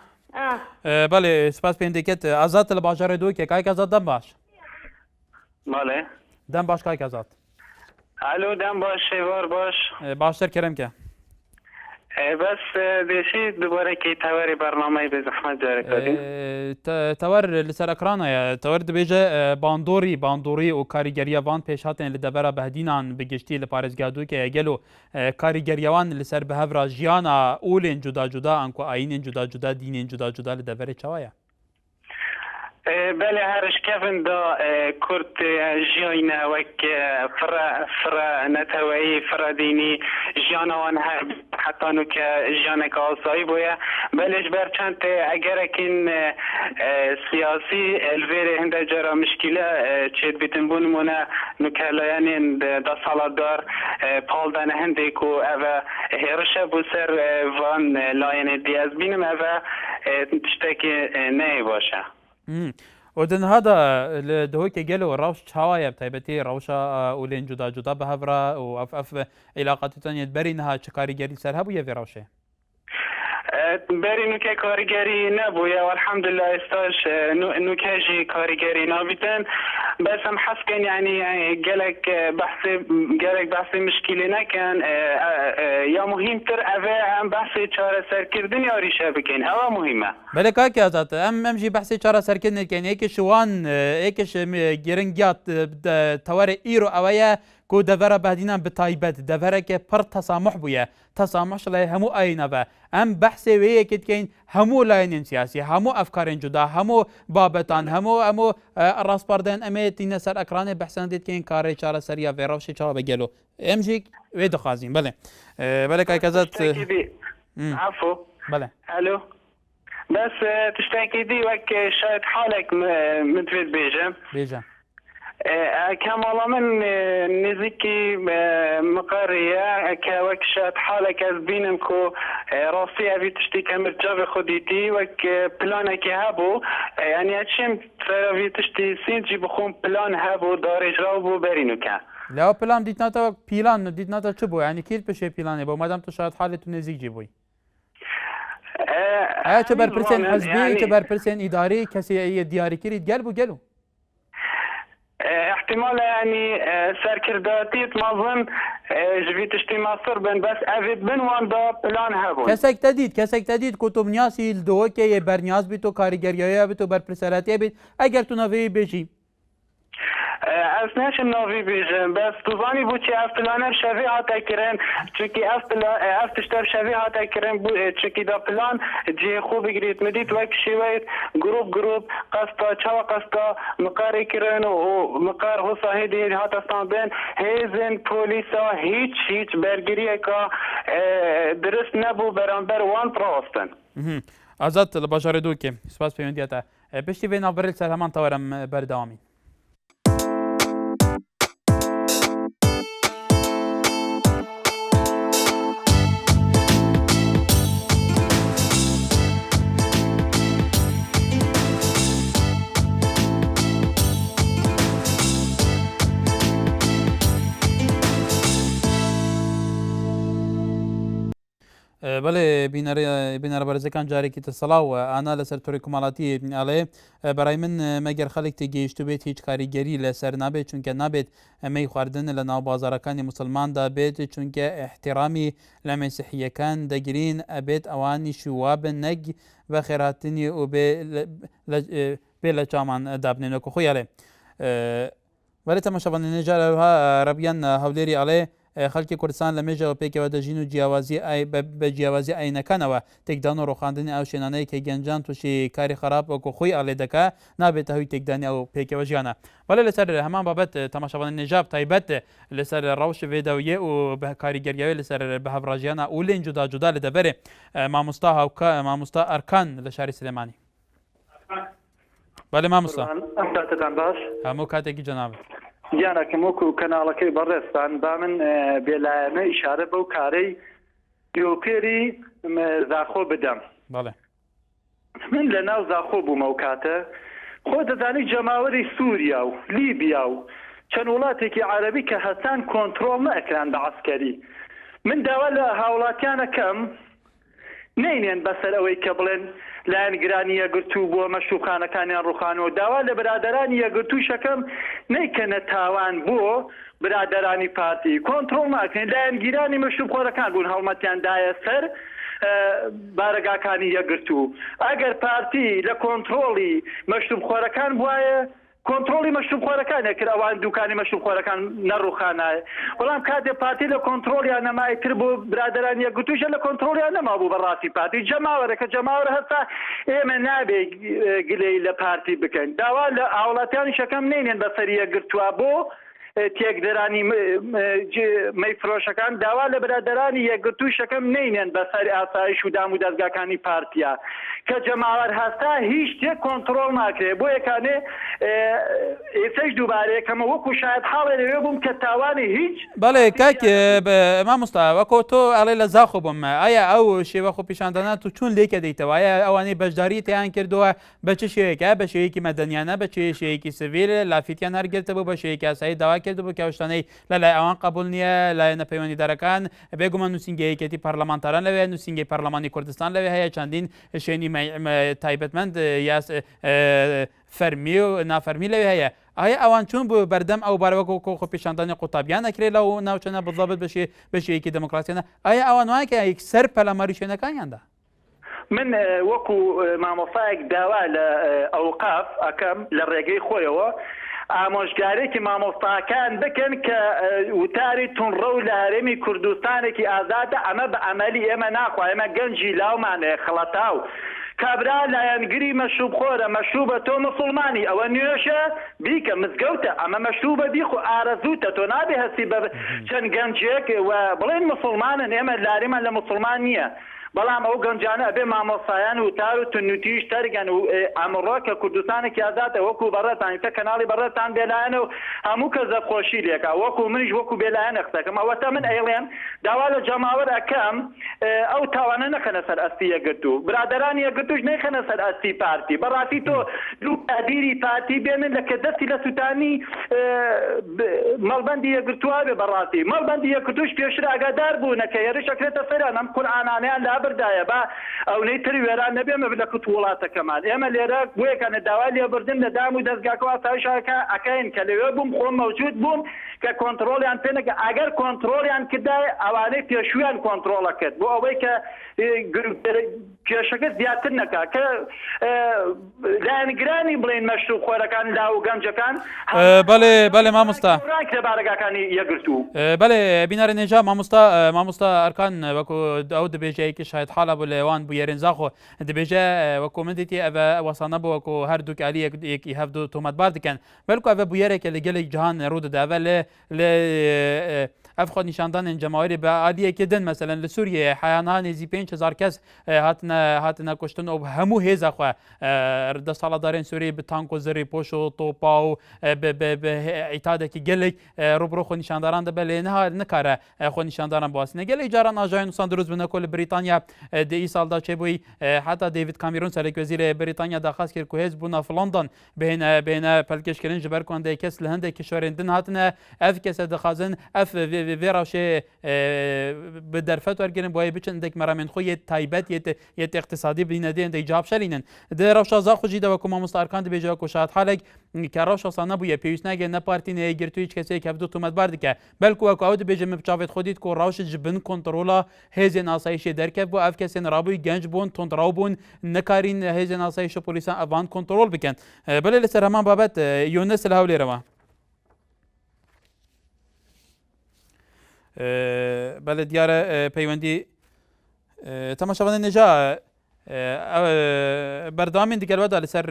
Speaker 1: بەڵێ سپاس پێم دەکەێت ئازاد لە باژارێ دۆکێک کایک ئازاد دەم باش
Speaker 8: بەڵێ
Speaker 1: دەم باش کایک ئازاد
Speaker 8: ئالۆ دەم باش شێوار باش
Speaker 1: باشتر کەرەمکە
Speaker 11: بس دێشی دوبارەکی تاواری بەرنامەی بە زەحمەت جارەکەی
Speaker 1: تەوەر لەسەر ئەکرانەیە تەوەر دەبێژە باندۆری و کاریگەریەوان پێشهاتێن لە دەبەرە بەهدینان بگشتی لە پارێزگادووکە ئەگەل و کاریگەریەوان لەسەر بەهەڤرا ژیانە ئولێن جودا جودا ئەنکو ئاینێن جودا جودا دینێن جودا جودا لە دەبەرێ چاوایە
Speaker 11: بله هرشکفن دا کرد جیاینه وک فرا نتوایی فرا دینی جیانوان هر حتی نو که جیانک آسایی بویا بلش برچند اگر اکین سیاسی الویر هنده جرا مشکله چید بیتن بون مونه نو که لایانین دا سالدار پالدن هنده کو اوه هرشه بو سر وان لاین دیاز بینم اوه تشتکی نه باشه
Speaker 1: ودن هذا لدهوك جلو روش شوايا بتايبتي روشا ولين جدا جدا بهفرا وأف علاقات تانية برينها شكاري جري سرها بويا في روشة
Speaker 11: بري نوكا كاريجري نبويا والحمد لله استاش نوكاجي كاريجري نابتن بس هم حسكن يعني قالك بحثي مشكلة كان يا مهم تر أفا هم بحثي شارة سركردن يا ريشة بكين أوا مهمة
Speaker 1: بلك هاك يا زات أمشي بحثي شارة سركردن كان هيكش وان هيكش جرنجات تواري إيرو أويا کو دەڤەرە بەهدینان بتایبەت دەڤەرێکە پڕ تەسامح بووە تەسامحش لای هەموو ئاینەبە ئەم بەحسێ وەیەکتکەین هەموو لایەنین سیاسی هەموو ئەفکارێن جودا هەموو بابەتان هەموو ڕاستپاردەیان ئەمەیەتینە سەر ئەکرانێ بەحسان دێتکەین کارێ چارەسەریە ڤێڕەوشی چاوە بەگەلۆ ئەمژی وێ دەخوازین بەڵێ کاکەزات
Speaker 11: عفو
Speaker 1: بەڵێ
Speaker 11: الو بس تشتاكي دي وك شايد حالك متفيد
Speaker 1: بيجا
Speaker 11: كمالا من نزيكي مقارية كوكشات حالك از بينم كو راسي ابي تشتي كمرجاب خوديتي وك بلانك هابو يعني اتشم ابي تشتي سينجي بخون بلان هابو دارج راوبو برينوكا
Speaker 1: لا بلان ديتناتا بيلان ديتناتا چبو يعني كيل بشي بيلاني بو مادام تو شاید حالتو نزيك جيبوي چه بر پرسن حزبي چه بر پرسن اداري كسي دياري كريد قلبو
Speaker 11: احتمال يعني سركرداتي تمظن جبي تشتي مصر بن بس افيد بن وان دا بلان هبون
Speaker 1: كسك تديد كتب نياسي الدوكي برنياز بيتو كاريجريا بيتو برپرسراتي بيت اگر تو نوي بيجي
Speaker 11: اسناش النوفي بيجن بس تظاني بوتي اف بلانر شافي هاتا كرين چونكي اف تشتر شافي هاتا كرين بو چونكي دا بلان جي خوب جريت مديت وك شويت جروب قسطا چوا قسطا مقاري كرين ومقار هو صاحدي هاتا ستاندين هيزن بوليسا هيچ برگريه كا درست نبو برانبر وان پراستن
Speaker 1: ازاد لباشار دوكي سپاس پیوندیتا پشتی بین آبرل سلمان تورم بردوامی بله بینەرە بەرزەکان جارێکی تەسەڵاو ئانا لەسەر تۆری کومەڵاتی ئەڵێ بەڕای من مەگەر خەڵک تێگەیشتو بێت هیچ کاریگەری لەسەر نابێت چونکە نابێت ئەمەی خواردن لە ناو بازارەکانی مسلماندا بێت چونکە احتیرامی لە مەسیحیەکان دەگرین ئەبێت ئەوانیشی وابن نەک بە خێراتنی و بێ لە چامان دابنێنەوەکە خۆی ئەڵێ بەڵێ تەماشاوانە نێجارەوەها ڕەبیان هەولێری ئەڵێ خەڵکی کوردستان لە مێژەوە پێکەوە دەژین و بە جیاوازی ئاینەکانەوە تێکدان و ڕۆخاندنی ئەو شوێنانەیە کە گەنجان تووشی کاری خراپ وەکو خۆی ئاڵێ دەکا نابێتە هەوی تێکدانی ئەو پێکەوە ژیانە بەڵێ لەسەر هەمان بابەت تەماشاوانە نێژاب تایبەت لەسەر ڕەوش وێداویە و بە کاریگەریاوی لەسەر بەهەڤڕاژیانە و لێن جودا جودا لە دەبەرێ مامۆستا ئەرکان لە شاری سلێمانی بەڵێ مامۆستا
Speaker 9: باش
Speaker 1: هەموو کاتێکی جەنابێت
Speaker 9: گیانەکەم وەکو کەناڵەکەی بەڕێستان با من بێلایەنە ئیشارە بەو کارەی دیۆپێری زاخۆ بدەم
Speaker 1: بەڵێ
Speaker 9: من لە ناو زاخۆ بوومە و کاتە خۆ دەزانی جەماوەری سووریا و لیبیا و چەند وڵاتێکی عەرەبی کە هەستان کۆنتڕۆڵ نەکران بە عەسکەری من داوا لە هاوڵاتیانەکەم نینێن بەسەر ئەوەی کە بڵێن لایەن گرانی یەگرتوو بۆ مەشروبخانەکانیان ڕوخانەوە داوا لە برادرانی یەگرتوو شەکەم نەیکەنە تاوان بۆ برادرانی پارتی کۆنتڕۆڵ ناکەین لایەنگیرانی مەشروبخۆرەکان بوون هەڵمەتیاندایە سەر بارگاکانی یەگرتوو ئەگەر پارتی لە کۆنتڕۆڵی مەشروبخۆرەکان بواە کۆنتڕۆڵی مەشروبخۆرەکانە کرد ئەوان دوکانی مەشروبخۆرەکان نەڕوخانایە بەڵام کاتێ پارتی لە کۆنتڕۆلیان نەمایتر بۆ برادران یەکگرتووشە لە کۆنتڕۆلیان نەما بوو بەڕاستی پارتی جەماوەرە کە جەماوەرە هەستا ئێمە نابێ گلەی لە پارتی بکەین داوا لە ئاوڵاتیانی شەکەم نینێن بەسەری یەکگرتووە بۆ تێکدەرانی مەیفرۆشەکان داوا لە برادرانی یەکگرتوو شەکەم نینێن بەسەر ئاسایش و دام و دەستگاکانی پارتیا کە جەماوەر هەستا هیچ شتێک کۆنتڕۆڵ ناکرێت بۆ یەکانێ ئێسەش دووبارەیەکەمە وەکو شاید حاڵێ لەوێ بووم کە تاوانی هیچ
Speaker 1: بەڵێ کاک مامۆستا وەکو تۆ ئەڵێ لە زاخۆ بووم ئایا ئەو شێوە خۆ پیشاندانات و چون لێکە دەیتەوە ئایا ئەوانەی بەشداری تیان کردووە بە چ شێوەیەکە بە شێوەیەکی مەدەنیانە بە شێوەیەکی سڤیل لافیتیان هەرگرتەوە بە شێوەیەکی ئاسایی داوا کردبوو کە شتانەی لەلای ئەوان قبول نییە لای نەپەیوەندیدارەکان بێگومان نووسینگەیەکێتی پەرلەمانتاران لەوێ نووسینگەی پەرلەمانی کوردستان لەوێ هەیە چەندین شوێنی تایبەتمەند یا فەرمی و نافەرمی لەوێ هەیە ئایا ئەوان چون بوو بەردەم ئەو بارەوەکو کۆخۆ پیشاندانی قوتابیان نەکرێت لەو ناوچەنە بڵابێت بە شێوەیەکی دموکراسیانە ئایا ئەوان وایە کە سەر پەلەماری شوێنەکانیاندا
Speaker 9: من وەکو مامۆستایەک داوا لە ئەوقاف ئەەکەم لە ڕێگەی خۆیەوە ئامۆژگارێکی مامۆستاکان بکەن کە وتاری تونڕە و لە هەرێمی کوردستانێکی ئازادە ئەمە بە ئەمەلی ئێمە ناخوا ئێمە گەنجی لاومانەیە خڵەتاو کابرا لایەنگری مەشروبخۆرە مەشروبە تۆ مسلمانی ئەوە نوێشە بیکە مزگەوتە ئەمە مەشروبە بیخ و ئارەزووتە تۆ نابێ هەستی بە چەند گەنجێک و بڵێن مسلمانن ئێمە لاریمان لە مسلمان نییە بەڵام ئەو گەنجانە ئەبێ مامۆسایان وتار و تونوتیش تەرگەن و ئەمڕۆ کە کوردستانێکی ئازادە وەکو بەڕێتان تە کەناڵی بەڕێتان بێلایەنە و هەموو کە زەبخۆشی لێکا وەکو منیش وەکو بێلایەنە قسەکەم ئەوەتە من ئەیڵێن داوا لە جەماوەر ئەەکەم ئەو تاوانە نەخەنە سەر ئەستی یەکگرتوو برادرانی یەکگرتووش نەیخەنە سەر ئەستی پارتی بەڕاستی تۆ دوو ئەبیری پارتی بێنن لە کە دەستی لە سووتانی مەڵبەندی یەکگرتووە بێ بەڕاستی مەڵبەندی یەکگرتووش پێشتر ئاگادار بوونە کە هێرشەکرێتە سەران ئەم قورئانانەیان لا بردایە با ئەوەی تری وێران نەبێمە لە کوت وڵاتەکەمان ئێمە لێرە بۆیەکەنە داوا لێبردن لە دام و دەستگاکەوە ئاسایشەکە ئەکەین کە لەوێ بووم خۆم مەوجود بووم کە کۆنتڕۆلیان پێ نەکە ئەگەر کۆنتڕۆلیان کردای ئەوانەی پێشویان کۆنتڕۆڵە کرد بۆ ئەوەی کە کێشەکە زیاتر نەکا کە لایەنگرانی بڵێن مەشروبخۆرەکان لا و گەنجەکان
Speaker 1: بەڵێ مامۆستا
Speaker 9: بارگاکانی یەکگرتوو
Speaker 1: بەڵێ بینەرە نێژا مامۆستا ئەرکان وەکو ئەو دەبێژەیەکی شاید حاڵە بوو لەوان بوو یێرنزاخۆ دەبێژە وەکو من دیتی ئەوە وەسانە بوو وەکو هەردووک علی یەکی هەفتو تۆمەتبار دکەن بەلکو ئەوە بوویەرێکە لە گەلێک جیهان ڕوودەداوە لە ئەف خۆ نیشاندانên cemawerê bi aliyekê din meselen li Sûriyeyê heyanha nêzî 5,000 kes hatine kuştin û hemû hêza xwe destaladarên Sûriyê bi tank û zirê poş û topa û bi îtadekî gelek rûbirû xwe nîşandaran dibe lê nikare xwe nîşandaran biasîne gelek caran ajayên Nûsan dirûz bine ku li Brîtanya di îsalda çêbûyî heta David Cameron serêkwezîrê Brîtanya daxwaz kir ku hêzbûna Flandern bêhne pelkêşkirin ji ber ku hindê kes li hindê kişwerên din hatine ev kese dixwazin ev vê rewşê bi derfet wergirin boyê biçin dek meramên xwe yê taybet yê iqtisadî bîne dê dek cihab şelînin di rewşa zaxu jî de weku mamosta Erkan dibêje ku şahid halek ke rewşa sa nebûye pêwîst nage ne partî ne girtû hiç kesek hevdû tûmetbar dike belku weku ew dibêje min çavêt xwe dît ku rewşê ji bin kontrola hêzên asayişê derkev bû ev kesên rabûyî genç bûn tundraw bûn nekarîn hêzên asayişê polîsan evan kontrol bikin belê li ser heman babet Yûnes li Hewlêr e بله دیاره پیوندی تماشاوان نجا بردامین دیگر ودا لسر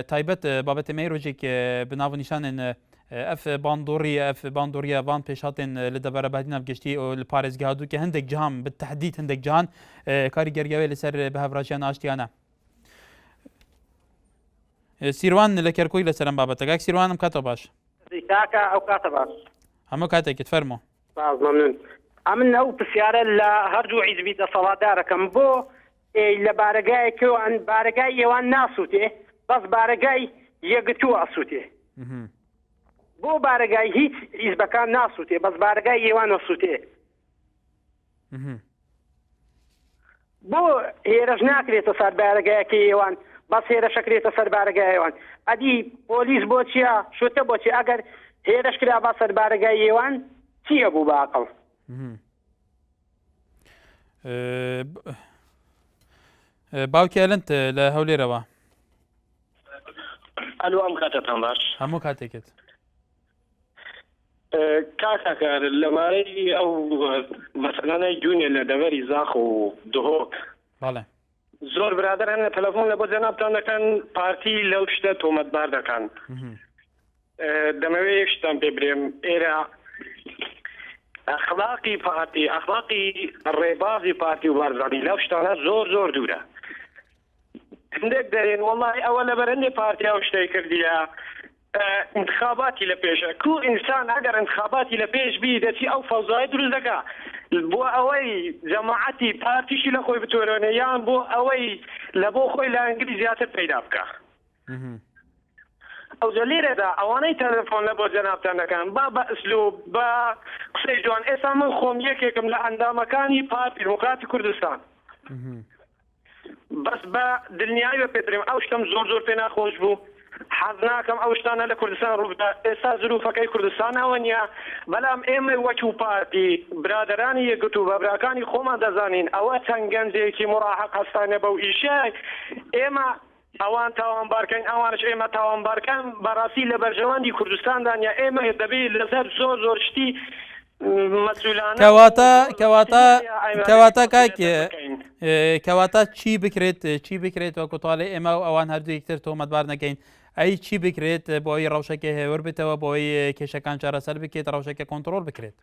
Speaker 1: تایبت بابت میروجی که بناو نشان اف باندوری وان پیشاتن لدبر بعدین افگشتی و الپارزگاه دو که هندک جهان بالتحديد هندک جهان کاریگریه لسر بهفراجیان آشتیانه سیروان لکرکوی لسرم بابت گاک سیروانم کاتو باش
Speaker 12: کاکا او کاتو باش
Speaker 1: هەموو کاتێکت فەرمۆ
Speaker 12: ممنون ئەمن ئەو پرسیارە لە هەردوو حیزبی دەسەڵاتدارەکەم بۆ لە بارگایەکەوان بارگای ئێوان ناسووتێ بەس بارگای یەکگرتووە ئەسووتێ بۆ بارگای هیچ حیزبەکان ناسووتێ بەس بارگای ئێوان ئەسووتێ بۆ هێرش ناکرێتە سەر بارگایەکی ئێوان بەس هێرە شەکرێتە سەر بارگایەوان ئەدی پۆلیس بۆ چییە شوتە بۆچی ئەگەر هێرش کرا بە سەر بارگای ئێوان چییە بوو باقڵ
Speaker 1: باوکی ئەلەند لە هەولێرەوە
Speaker 13: ئەلو ئەم کاتتان باش
Speaker 1: هەموو کاتێکت
Speaker 13: کاکەکار لەمارەی ئەو مەسەلانەی جوونێ لە دەوەری زاخ و دهۆک
Speaker 1: بەڵێ
Speaker 13: زۆر برادر هەنە تەلەفۆن لە بۆ جەنابتان دەکەن پارتی لەو شتە تۆمەتبار دەکەن دەمەوێت یەک شتان پێ برێم ئێرە ئەخلاقی پارتی ئەخلاقی ڕێبازی پارتی و بارزانانی لەو شتانە زۆر زۆر دوورە هەندێک دەرێن وەڵی ئەوە لە بەرەندی پارتی ئەو شتەی کردیە انتخاباتی لە پێشە کو ئینسان ئەگەر انتخاباتی لە پێش بی دەچی ئەو فەوزای دروست دەکا بۆ ئەوەی جەماعەتی پارتیشی لە خۆی بتۆرێنێ یان بۆ ئەوەی لە بۆ خۆی لە ئەنگلی زیاتر پەیدا بکە ئەوجە لێرەدا ئەوانەی تەلەفۆن لە بۆ جەنابتان دەکەن با بە ئەسلوب بە قسەی جوان ئێستا من خۆم یەکێکم لە ئەندامەکانی پارتی دموکراتی کوردستان بەس بە دڵنیایی بە پێدرێم ئەو شتم زۆر زۆر پێ ناخۆش بوو حەز ناکەم ئەو شتانە لە کوردستان ڕووبدا ئێستا زروفەکەی کوردستانەوە نییە بەڵام ئێمە وەکو پارتی برادرانی یەکگرت و بەبراکانی خۆمان دەزانین ئەوە چەند گەنجێکی مڕاحق هەستانە بەو ئیشای ئێمە ئەوان تاوانبارکەین ئەوانش ئێمە تاوانبارکەن بەڕاستی لە بەرژەوەندی کوردستاندانیا ئێمە دەبێت لەسەر زۆر زۆر شتی
Speaker 1: کەواتە کەواتە چی بکرێت وەکو تاڵێ ئێمە ئەوان هەردوو یەکتر تۆمەتبار نەکەین ئەی چی بکرێت بۆ ئەوی ڕەوشەکە هێور بێتەوە بۆ ئەوی کێشەکان چارەسەر بکرێت ڕەوشەکە کۆنتترۆل بکرێت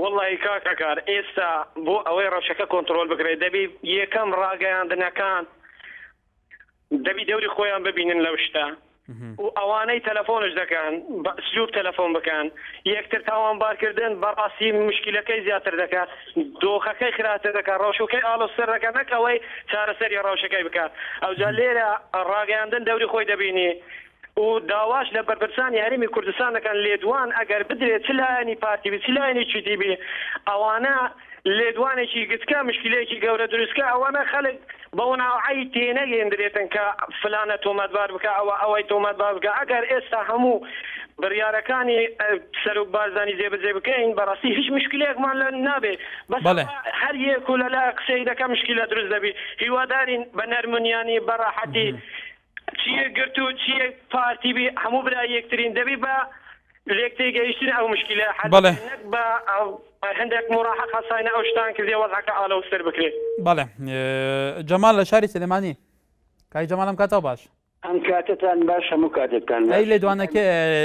Speaker 13: وڵی کاکەکار ئێستا بۆ ئەوەی ڕەوشەکە کۆنتترۆل بکرێت دەبی یەکەم ڕاگەیاندنەکان دەبی دەوری خۆیان ببینن لەو شتە و ئەوانەی تەلەفۆنش دەکەن بە ئەسلوب تەلەفۆن بکەن یەکتر تاوانبارکردن بەڕاستی مشکلەکەی زیاتر دەکات دۆخەکەی خراتر دەکات ڕەوشەکەی ئاڵۆسەر دەکات نەک ئەوەی چارەسەری ڕەوشەکەی بکات ئەوجا لێرە ڕاگەیاندن دەوری خۆی دەبینی و داواش لە بەرپرسانی هەرێمی کوردستان دەکەن لێدوان ئەگەر بدرێت چ لایەنی پارتی بێ چ لایەنی چیتی بێ ئەوانە لێدوانێکی گچکە مشکلەیەکی گەورە دروستکە ئەوانە خەڵک بەو ناوعی تێنەگەێنرێتن کە فلانە تۆمەتبار بکە ئەوەی تۆمەتبار بکە ئەگەر ئێستا هەموو بڕیارەکانی سەرۆک بارزانانی جێبەجێ بکەین بەڕاستی هیچ مشکلەیەکمان لە نابێ بەس هەر یەک و لەلا قسەی دەکە مشکلە دروست دەبی هیوادارین بە نەرمونیانی بەڕاحەتی چیە گرت و چیە پارتی بی هەموو برای یەکترین دەبی بە لێکتەی گەیشتن ئەو مشکلە حەدەک بە هەندێک مڕاحەت هەساینە ئەو شتان کردێ وەزعەکە ئالەوسەر بکرێت
Speaker 1: بەڵێ جەمال لە شاری سلێمانی کای جەمالم کاتەوە باش
Speaker 14: ئەم کاتتان باش هەموو کاتێکتان
Speaker 1: ئەی لێدوانەکە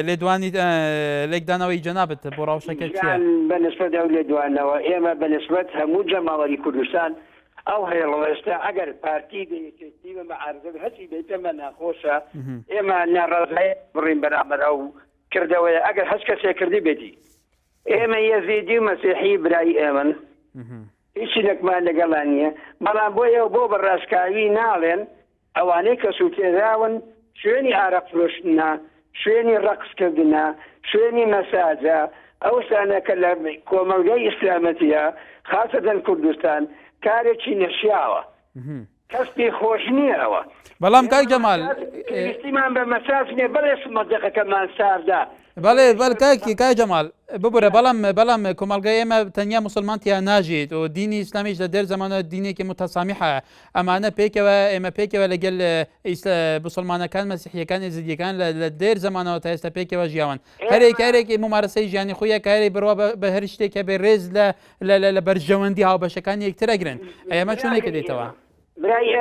Speaker 1: لێدوانی لێکدانەوەی جەنابەت بۆ ڕەوشەکە چیە
Speaker 14: بەنسبەت ئەو لێدوانەوە ئێمە بەنسبەت هەموو جەماوەری کوردستان ئەو هەیەڵەوەستا ئەگەر پارتی بێتی بە مەعارضە هەچی بێتەمە ناخۆشە ئێمە ناڕازای بڕین بەرامبەر ئەو کردەوەیە ئەگەر هەچ کەسێک کردی بێتی ئێمە یەزیدی و مەسیحی برای ئێمن هیچی لەکمان لەگەڵان نییە بەڵام بۆیە بۆ بەڕاستکاوی ناڵێن ئەوانەی کە سووتێراون شوێنی ئارەق فرۆشتنە شوێنی ڕەقسکردنە شوێنی مەساجە ئەو شتانەکە لە کۆمەلگەی ئیسلامەتیە خاصەتەن کوردستان کارێکی نەشیاوە کەس پێی خۆش نییە ئەوە
Speaker 1: بەڵام کاک جەمال
Speaker 14: پێویستیمان بە مەساج نییە بەڵێ مەدەقەکەمان ساردا
Speaker 1: بەڵێ کاک جەمال ببورە بەڵام کۆمەلگای ئێمە تەنیا موسڵمانتیان ناژێت و دینی ئیسلامیش لە دەر زەمانە دینێکی متەسامیحە ئەمانە پێکەوە ئێمە پێکەوە لەگەل موسڵمانەکان مەسیحیەکان ێزیدیەکان لە دێر زەمانەوە تا ئێستا پێکەوە ژیاون کارێکی ممارەسەی ژیانی خۆیە کاری بڕوا بە هەر شتێکە بێ ڕێز لە بەرژەوەندی هاوبەشەکانی یەکتر ئەگرن ئێمە چۆنێکە دێتەوە
Speaker 14: برای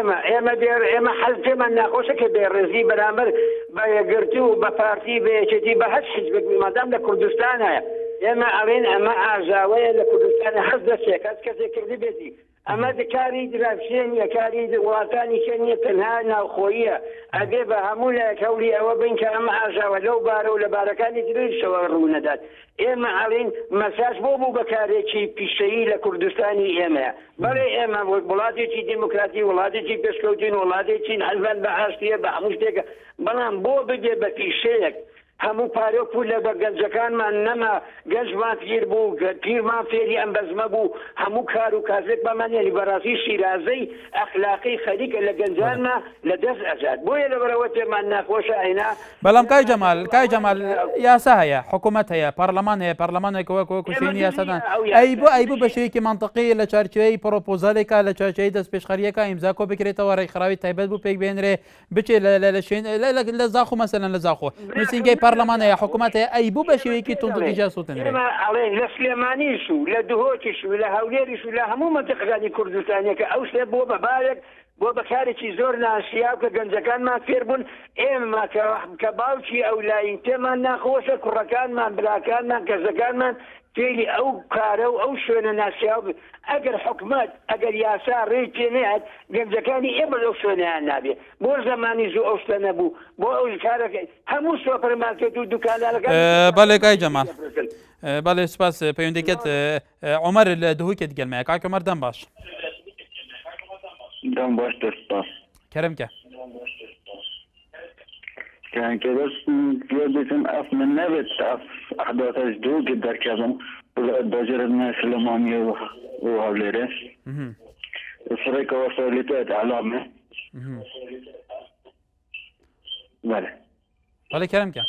Speaker 14: ئێمە حەز پێمان ناخۆشە کە بێڕێزی بەرامبەر بە یەکگرتی و بە پارتی بەیەکێتی بە هەر حیزبێک مادام لە کوردستان هەیە ئێمە ئەڵێن ئەمە ئاژاوەیە لە کوردستانە هەز دەستێک هەز کەسێک کردی بێتی ئەمە کاری درافشێنیە کاری وڵاتانی کێنیە تەنها ناوخۆییە ئەبێ بە هەموو لە هەولی ئەوە بین کە ئەمە ئاژاوە لەو بارە و لە بارەکانی تریشەوە ڕوونەدات ئێمە ئەڵێن مەساج بۆ بوو بەکارێکی پیشەیی لە کوردستانی ئێمەیە بەڵێ ئێمە وڵاتێکی دیموکراتی وڵاتێکی پێشکەوتین وڵاتێکی حەزبان بە ئاشتیە بە هەموو شتێکە بەڵام بۆ بگێ بە پیشەیەک هەموو پارێ و پول لە بە گەنجەکانمان نەما گەنجمان پیر بوو پیرمان فێری ئەم بەزمە بوو هەموو کار و کازێک بەمانێنی بەڕاستی شیرازەی ئەخلاقی خەریکە لە گەنجانمان لە دەست ئەجات بۆیە لەبەرەوە تێمان ناخۆشە ئەینا
Speaker 1: بەڵام کای جەمال یاسا هەیە حکوومەت هەیە پەرلەمان هەیە پەرلەمانێکەوە کوشتێنی یاسادان ئەیبوو بە شێوەیەکی منطقی لە چارچوەی پرۆپۆزالێکە لە چارچەی دەست پێشخەریەکە ئیمزا کۆ بکرێتەوە ڕێکخراوی تایبەت بوو پێک بێنرێ بچێ لە زاخۆ مەسەلەن لە زاخۆ نووسینگەی پەرلەمان هەیە حکوومەت هەیە ئەیبوو بە شێوەیەکی توندتیجا سووتنرێ
Speaker 14: ئەڵێ لە سلێمانیش و لە دهۆکیش و لە هەولێریش و لە هەموو مەنتیقەکانی کوردستانیەکە ئەو شتێ بۆ بەبارێک بۆ بەکارێکی زۆر ناشیاو کە گەنجەکانمان فێر بوون ئێمە کە باوکی ئەو لاین تێمان ناخۆشە کوڕەکانمان براکانمان کەزەکانمان فێری ئەو کارە و ئەو شوێنە ناسیاو ئەگەر حکومەت ئەگەر یاسا ڕێی پێنێت گەنجەکانی ئێمە لەو شوێنیان نابێت بۆ زەمانی زوو ئەو شتە نەبوو بۆ ئەو کارەکەی هەموو سۆپەرمارکێت و دوکانەکان
Speaker 1: بەڵێ کای جەمال بەڵێ سپاس پەیوەندیکەت عومەر لە دهوکێت گەلمەیە کاک عومەر دەم باش
Speaker 15: دەم باش دەسپاس
Speaker 1: کەرەمکە
Speaker 15: كان كده بيتم اف من نبت اف احداث جدود دركبهم بجر الناس الاماميه وهوليره الشركه وصلت علامه
Speaker 1: بله کەرەمکە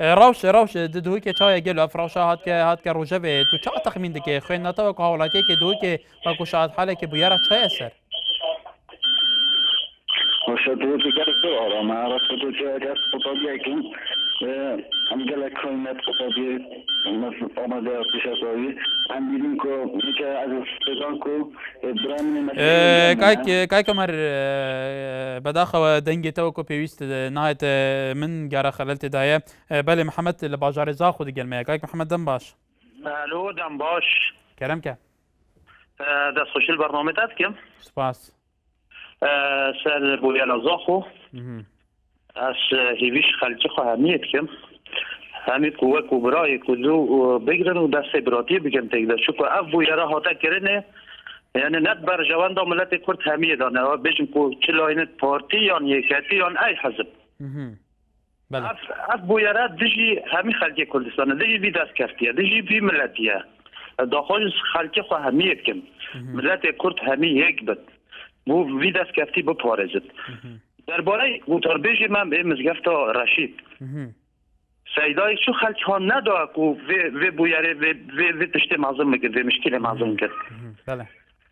Speaker 1: ڕاوش دهوکێ چاوە گەل ئەفراشا هاتکە ڕۆژە بێت و چا تەخمین دەکەی خوێندنەتەوە کە هاوڵاتیەکە دهوکێ وەکو شاد حالێکی بویارە چای ئەسەر
Speaker 15: وشدوت كرت أرما رفضت جاءت خطابيكم هم قالك خلنا خطابي ما ده بشكوي عندي لينكو مش عايز استدانكو برامج
Speaker 1: کای کەمەر بەداخەوە دەنگێتەوە کۆ پێویست نایەت من گارە خەلەتێدایە بەلێ محەممەد لە باژارێ زاخۆ دیگەلمەیە کاک محەممەد دەم باش
Speaker 16: الو دەم باش
Speaker 1: کەرەمکە
Speaker 16: دەستخۆشی بەرنامەتات کەم
Speaker 1: سپاس
Speaker 16: سەر بۆیە لە زاخۆ ئەس هیویش خەلکی خۆ هەمیت کەم هەمی وەک و برایەک و دوو بگرن و دەستەی براتی بکەن تێکدا چونکە ئەف بویەرە هاتەکردنێ یعنی نەت بەرژەوەندا ملەتی کورد هەمیەدانەوە بێژم کو چ لاینت پارتی یان یەکەتی یان ئەی حەزب ئەف بویەرە دژی هەمی خەلکی کوردستانە دژی وی دەستکەفتیە دژی وی ملەتیە داخۆش خەلکی خۆ هەمیت کەم ملەتی کورد هەمی یەک بێت بۆ وی دەستکەفتی بپارێزت دەربارەی وتاربێژی من بێ مزگەفتا ڕەشید سەیدای چو خەلکیان نەدا و vê bûyerê vê tiştê mezin bikir vê mişkilê mezin kir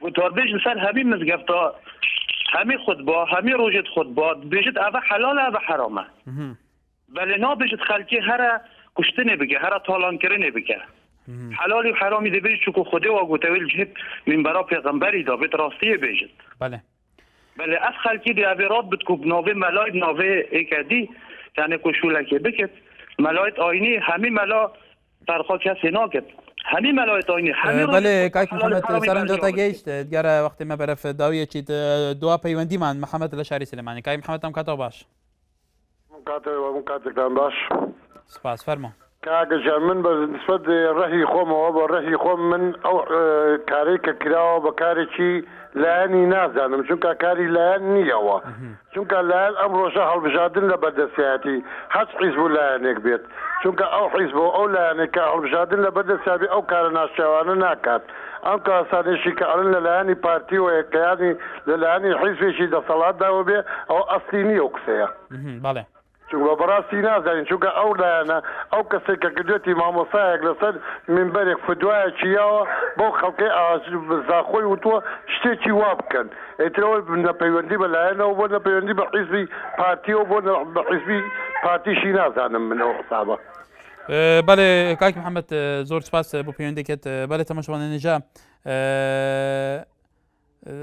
Speaker 16: وتاربێژ لەسەر هەمی مزگەفتا هەمی خودبا هەمی ڕۆژێت خودبا بێژت ئەvە حەلالە ئەvە حەرامە بەلێ نابێژت خەلکی هەرە کوشتنێ بکە هەرە تاڵانکردنێ بکە حلالی و حرامی دەبێت چونکە خودێ وا گوتەوێ جهت منبەرا پێغەمبەری دا بێت ڕاستیە بێژت بەلێ ئەف خەلکی دیاوێ ڕات بتکو ناوێ مەلای ناوێ ئێکەدی یانێ کو شولەکێ بکرد مەلایت ئاینی هەمی مەلا تەرخوا کەسێ ناکرد هەمی مەلایت ئاینی
Speaker 1: بەلێ کاک محەممەد سەرنجەتە گەیشت دیارە وەختی مە بەرەف داویەکیت دوا پەیوەندیمان محەممەد لە شاری سلێمانی کاک محەممەد ئەم کاتەوە باش
Speaker 17: کاتێکتان باش
Speaker 1: سپاس فەرمۆ
Speaker 17: کاگەژان من بە نسبەت ڕەهی خۆمەوە بە ڕەهی خۆم من ئەو کارێککە کراوە بە کارێکی لایەنی نازانم چونکە کاری لایەن نییەوە چونکە لایەن ئەم ڕۆژە هەڵبژاردن لە بەردەستیاتی هەست حیزب و لایەنێک بێت چونکە ئەو حیزب و ئەو لایەنێکە هەڵبژاردن لە بەردەستیابی ئەو کارە ناشیاوانە ناکات ئەم کاسانێکی کە ئەڵن لە لایەنی پارتی و یەکەیانی لە لایەنی حیزبێکی دەسەڵاتداوە بێ ئەو ئەستی نییە و قسەیە
Speaker 1: بەڵێ
Speaker 17: چونکە بەڕاستی نازانین چونکە ئەو لایەنە ئەو کەسێک کە کردوێتی مامۆسایەک لەسەر منبەرێک فدوایەکیەوە بۆ خەڵکی زاخۆی وتووە شتێکی وا بکەن ئێترەوە نەپەیوەندی بە لایەنەوە بۆ نەپەیوەندی بە حیزبی پارتیەوە بۆ بە حیزبی پارتیشی نازانم من ئەو حسابە
Speaker 1: بەڵێ کاک محەممەد زۆر سپاس بۆ پەیوەندێکت بەڵێ تەماشاوانێنێجا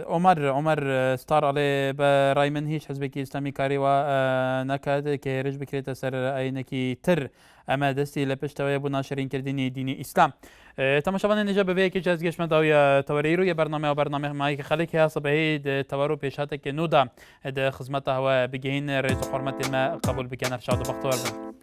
Speaker 1: عمر ستار ئەڵێ بە ڕای من هیچ حزبێکی ئیسلامی کاریوە نەکات کە هێرش بکرێتە سەر ئاینێکی تر ئەمە دەستی لە پشتەوەی بۆ ناشرینکردنی دینی ئیسلام تەماشاوانێنێجا بەبەیەکی جاز گەشتمە داویە تەوەرەی ڕووی بەرنامە و بەرنامەیەکی خەڵکی هەسە بەهەیە تەوەر و پێشاتێکی نودا خزمەتە هەوە بگەین ڕێز و حورمەتی مە قبول بکەنە شاد و بەختەوەر بن